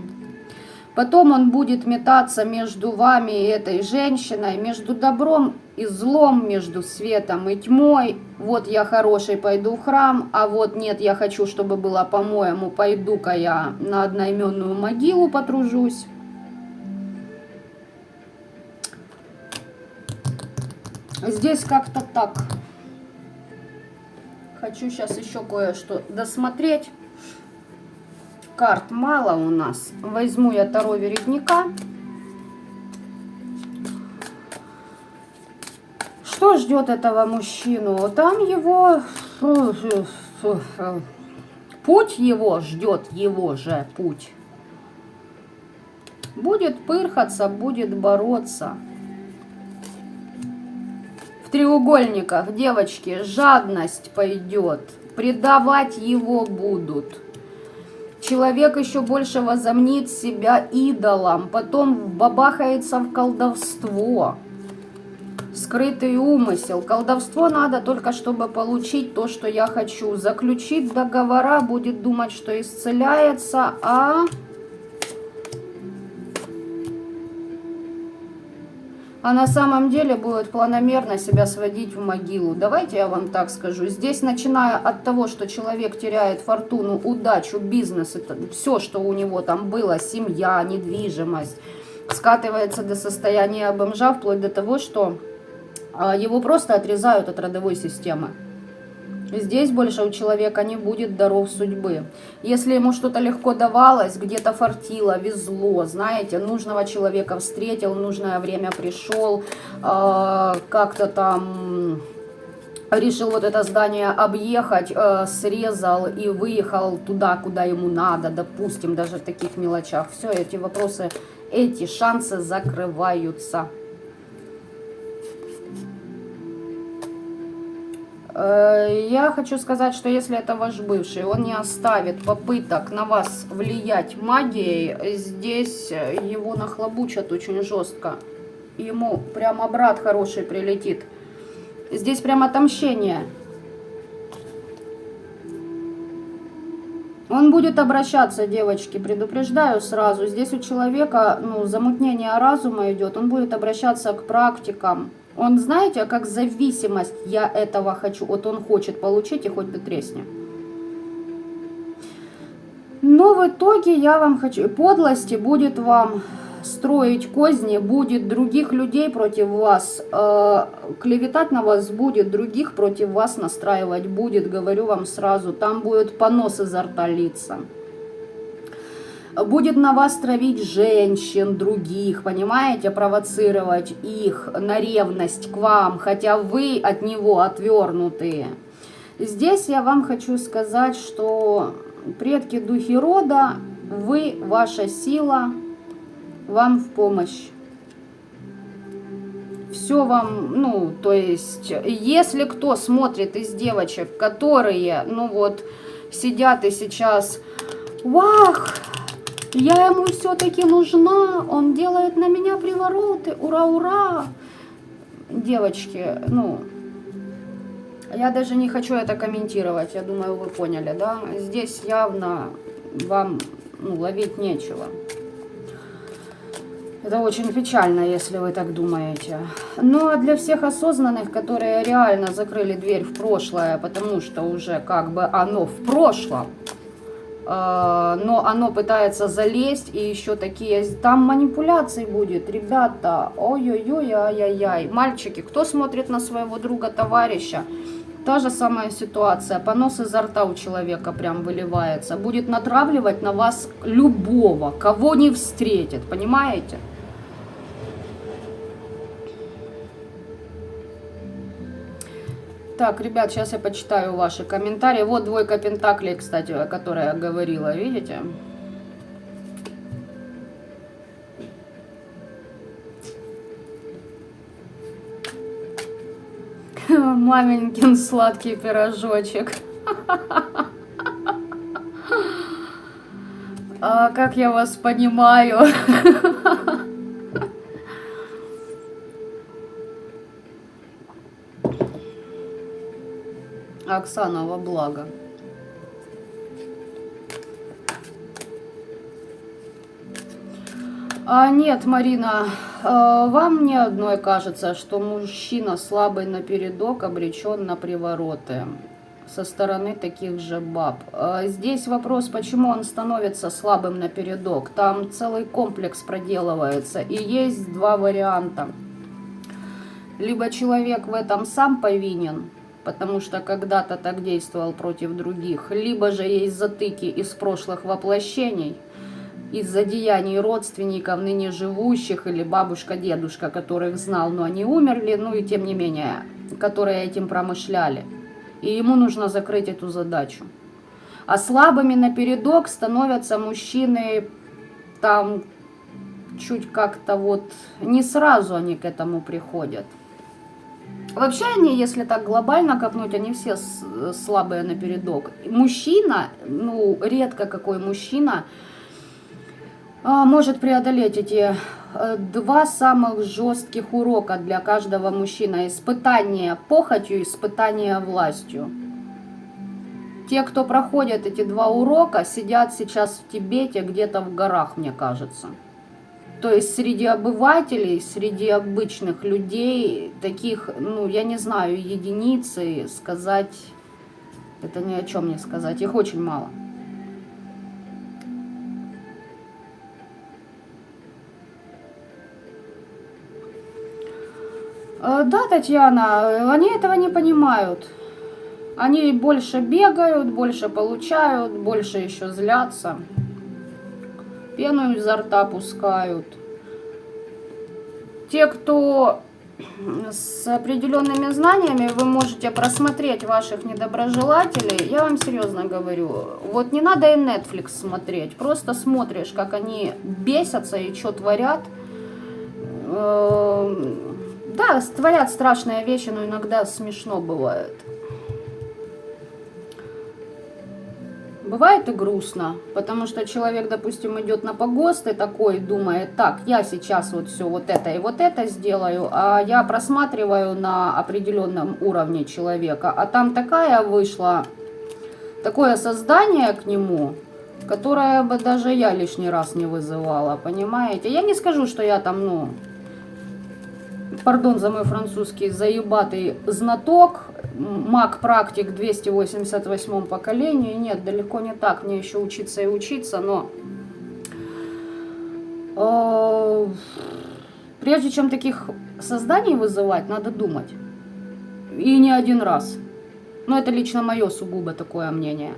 Потом он будет метаться между вами и этой женщиной, между добром и злом, между светом и тьмой. Вот я хороший, пойду в храм, а вот нет, я хочу, чтобы было по-моему, пойду-ка я на одноименную могилу потружусь. Здесь как-то так. Хочу сейчас еще кое-что досмотреть. Карт мало у нас. Возьму я Таро Вередника. Что ждет этого мужчину? Там его... Путь его ждет, его же путь. Будет пырхаться, будет бороться. В треугольниках, девочки, жадность пойдет. Предавать его будут. Человек еще больше возомнит себя идолом, потом бабахается в колдовство. Скрытый умысел. Колдовство надо только, чтобы получить то, что я хочу. Заключить договора, будет думать, что исцеляется, а на самом деле будет планомерно себя сводить в могилу. Давайте я вам так скажу. Здесь, начиная от того, что человек теряет фортуну, удачу, бизнес, это все, что у него там было, семья, недвижимость, скатывается до состояния бомжа, вплоть до того, что его просто отрезают от родовой системы. Здесь больше у человека не будет даров судьбы. Если ему что-то легко давалось, где-то фартило, везло, знаете, нужного человека встретил, нужное время пришел, как-то там решил вот это здание объехать, срезал и выехал туда, куда ему надо, допустим, даже в таких мелочах. Все эти вопросы, эти шансы закрываются. Я хочу сказать, что если это ваш бывший, он не оставит попыток на вас влиять магией, здесь его нахлобучат очень жестко. Ему прямо брат хороший прилетит. Здесь прямо отомщение. Он будет обращаться, девочки, предупреждаю сразу. Здесь у человека, замутнение разума идет, он будет обращаться к практикам. Он, знаете, как зависимость, я этого хочу, вот он хочет получить и хоть ты тресни. Но в итоге я вам хочу, подлости будет вам строить козни, будет других людей против вас, клеветать на вас будет, других против вас настраивать будет, говорю вам сразу, там будет понос изо рта литься. Будет на вас травить женщин других, понимаете, провоцировать их на ревность к вам, хотя вы от него отвернутые. Здесь я вам хочу сказать, что предки духи рода, вы, ваша сила, вам в помощь. Все вам, то есть, если кто смотрит из девочек, которые, сидят и сейчас, вах, я ему все-таки нужна, он делает на меня привороты, ура, ура. Девочки, я даже не хочу это комментировать, я думаю, вы поняли, да? Здесь явно вам, ловить нечего. Это очень печально, если вы так думаете. Ну а для всех осознанных, которые реально закрыли дверь в прошлое, потому что уже как бы оно в прошлом, но оно пытается залезть, и еще такие, там манипуляции будет, ребята, ой-ой-ой, ай-яй-яй. Мальчики, кто смотрит на своего друга, товарища, та же самая ситуация, понос изо рта у человека прям выливается, будет натравливать на вас любого, кого не встретит, понимаете? Так, ребят, сейчас я почитаю ваши комментарии. Вот двойка пентаклей, кстати, о которой я говорила, видите? Маменькин сладкий пирожочек. Как я вас понимаю. Оксана, во благо. Нет, Марина, вам не одной кажется, что мужчина слабый напередок обречен на привороты со стороны таких же баб. Здесь вопрос, почему он становится слабым напередок. Там целый комплекс проделывается, и есть два варианта. Либо человек в этом сам повинен, потому что когда-то так действовал против других, либо же есть затыки из прошлых воплощений, из-за деяний родственников, ныне живущих, или бабушка-дедушка, которых знал, но они умерли, ну и тем не менее, которые этим промышляли. И ему нужно закрыть эту задачу. А слабыми напередок становятся мужчины там чуть как-то вот, не сразу они к этому приходят. Вообще они, если так глобально копнуть, они все слабые напередок. Мужчина, ну редко какой мужчина может преодолеть эти два самых жестких урока для каждого мужчины. Испытание похотью, испытание властью. Те, кто проходят эти два урока, сидят сейчас в Тибете, где-то в горах, мне кажется. То есть среди обывателей, среди обычных людей, таких, ну, я не знаю, единицы, сказать, это ни о чем не сказать, их очень мало. Да, Татьяна, они этого не понимают. Они больше бегают, больше получают, больше еще злятся. Пену изо рта пускают. Те, кто с определенными знаниями, вы можете просмотреть ваших недоброжелателей. Я вам серьезно говорю, вот не надо и Netflix смотреть. Просто смотришь, как они бесятся и что творят. Да, творят страшные вещи, но иногда смешно бывает. Бывает и грустно, потому что человек, допустим, идет на погост и такой думает, так, я сейчас вот все вот это и вот это сделаю, а я просматриваю на определенном уровне человека, а там такая вышла, такое создание к нему, которое бы даже я лишний раз не вызывала, понимаете? Я не скажу, что я там, ну, пардон за мой французский, заебатый знаток, маг-практик 288 поколении. Нет, далеко не так. Мне еще учиться и учиться, но прежде чем таких созданий вызывать, надо думать. И не один раз. Но это лично мое сугубо такое мнение.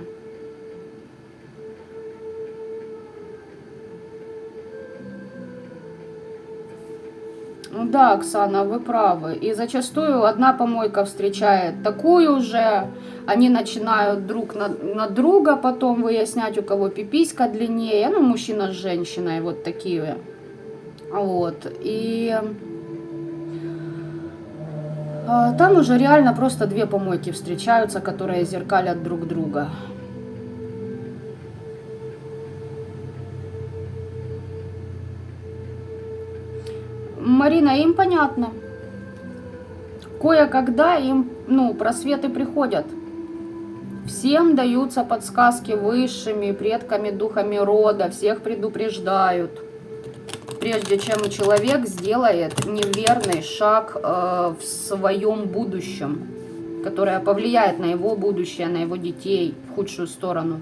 Да, Оксана, вы правы. И зачастую одна помойка встречает такую же, они начинают друг на друга потом выяснять, у кого пиписька длиннее, ну, мужчина с женщиной, вот такие. Вот. И там уже реально просто две помойки встречаются, которые зеркалят друг друга. Марина, им понятно. Кое-когда им, ну, просветы приходят. Всем даются подсказки высшими, предками, духами рода, всех предупреждают. прежде чем человек сделает неверный шаг в своем будущем, которое повлияет на его будущее, на его детей в худшую сторону.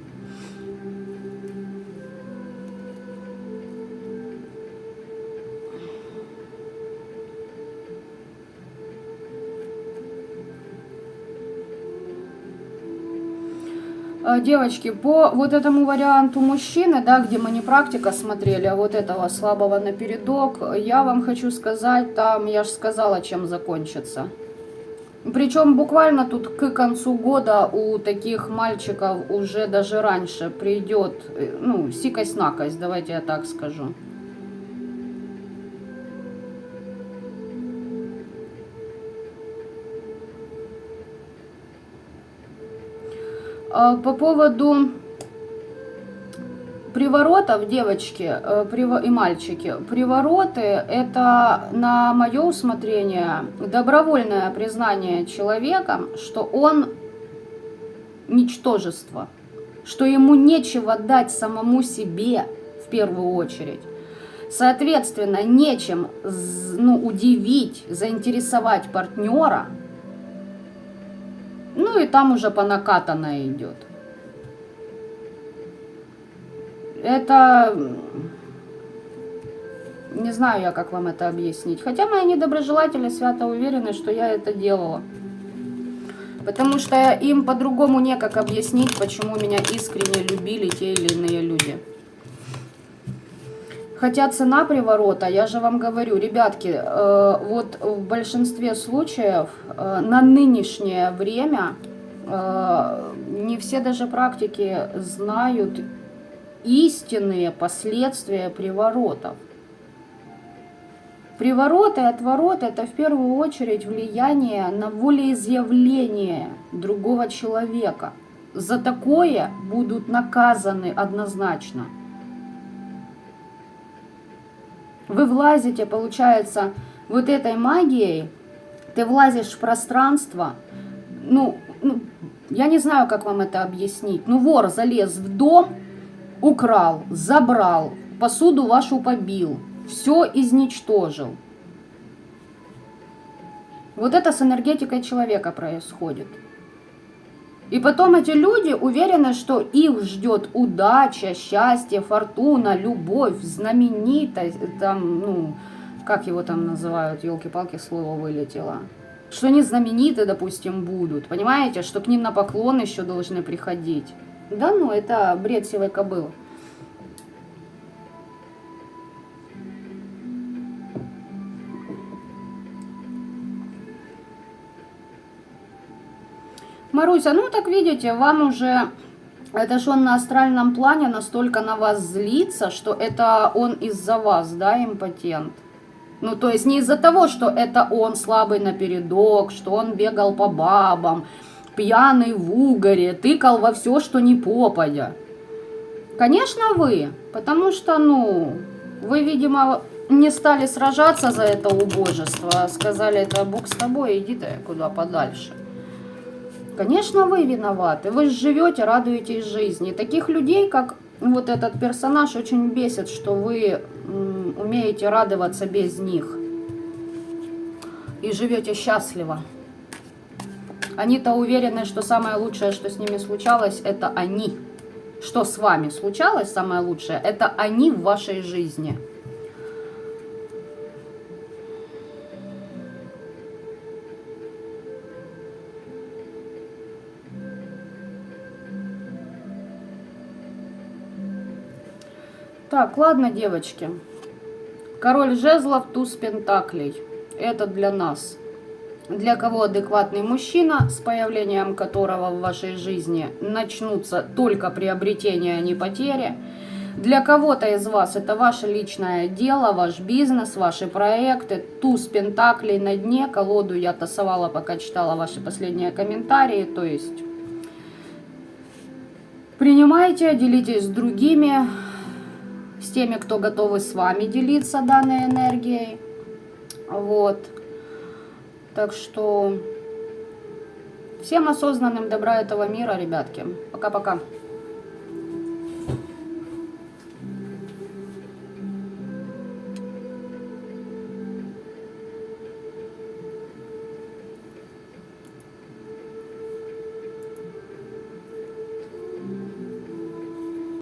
Девочки, по вот этому варианту мужчины, да, где мы не практика смотрели, а вот этого слабого напередок, я вам хочу сказать, там, я же сказала, чем закончится. Причем буквально тут к концу года у таких мальчиков уже даже раньше придет, ну, сикость-накость, давайте я так скажу. По поводу приворотов, девочки и мальчики, привороты — это, на мое усмотрение, добровольное признание человеком, что он ничтожество, что ему нечего дать самому себе в первую очередь. Соответственно, нечем, ну, удивить, заинтересовать партнера. Ну и там уже по накатанной идет. Это... Не знаю я, как вам это объяснить. Хотя мои недоброжелатели свято уверены, что я это делала. Потому что им по-другому некак объяснить, почему меня искренне любили те или иные люди. Хотя цена приворота, я же вам говорю, ребятки, вот в большинстве случаев на нынешнее время не все даже практики знают истинные последствия приворотов. Привороты и отвороты — это в первую очередь влияние на волеизъявление другого человека. За такое будут наказаны однозначно. Вы влазите, получается, вот этой магией, ты влазишь в пространство, ну, я не знаю, как вам это объяснить. Ну, вор залез в дом, украл, забрал, посуду вашу побил, все изничтожил. Вот это с энергетикой человека происходит. И потом эти люди уверены, что их ждет удача, счастье, фортуна, любовь, знаменитость, там, ну, как его там называют, елки-палки, слово вылетело. Что они знамениты, допустим, будут, понимаете, что к ним на поклон еще должны приходить. Да ну, это бред сивой кобылы. Маруся, ну так видите, вам уже, это же он на астральном плане настолько на вас злится, что это он из-за вас, да, импотент. Ну то есть не из-за того, что это он слабый напередок, что он бегал по бабам, пьяный в угоре, тыкал во все, что не попадя. Конечно вы, потому что, ну, вы, видимо, не стали сражаться за это убожество, а сказали, это Бог с тобой, иди ты куда подальше. Конечно, вы виноваты. Вы живете, радуетесь жизни. Таких людей, как вот этот персонаж, очень бесит, что вы умеете радоваться без них. И живете счастливо. Они-то уверены, что самое лучшее, что с ними случалось, это они. Что с вами случалось, самое лучшее, это они в вашей жизни. Так, ладно, девочки. Король жезлов, туз пентаклей. Это для нас. Для кого адекватный мужчина, с появлением которого в вашей жизни начнутся только приобретения, а не потери. Для кого-то из вас это ваше личное дело, ваш бизнес, ваши проекты. Туз пентаклей на дне. Колоду я тасовала, пока читала ваши последние комментарии. То есть принимайте, делитесь с другими, с теми, кто готовы с вами делиться данной энергией. Вот. Так что всем осознанным добра этого мира, ребятки. Пока-пока.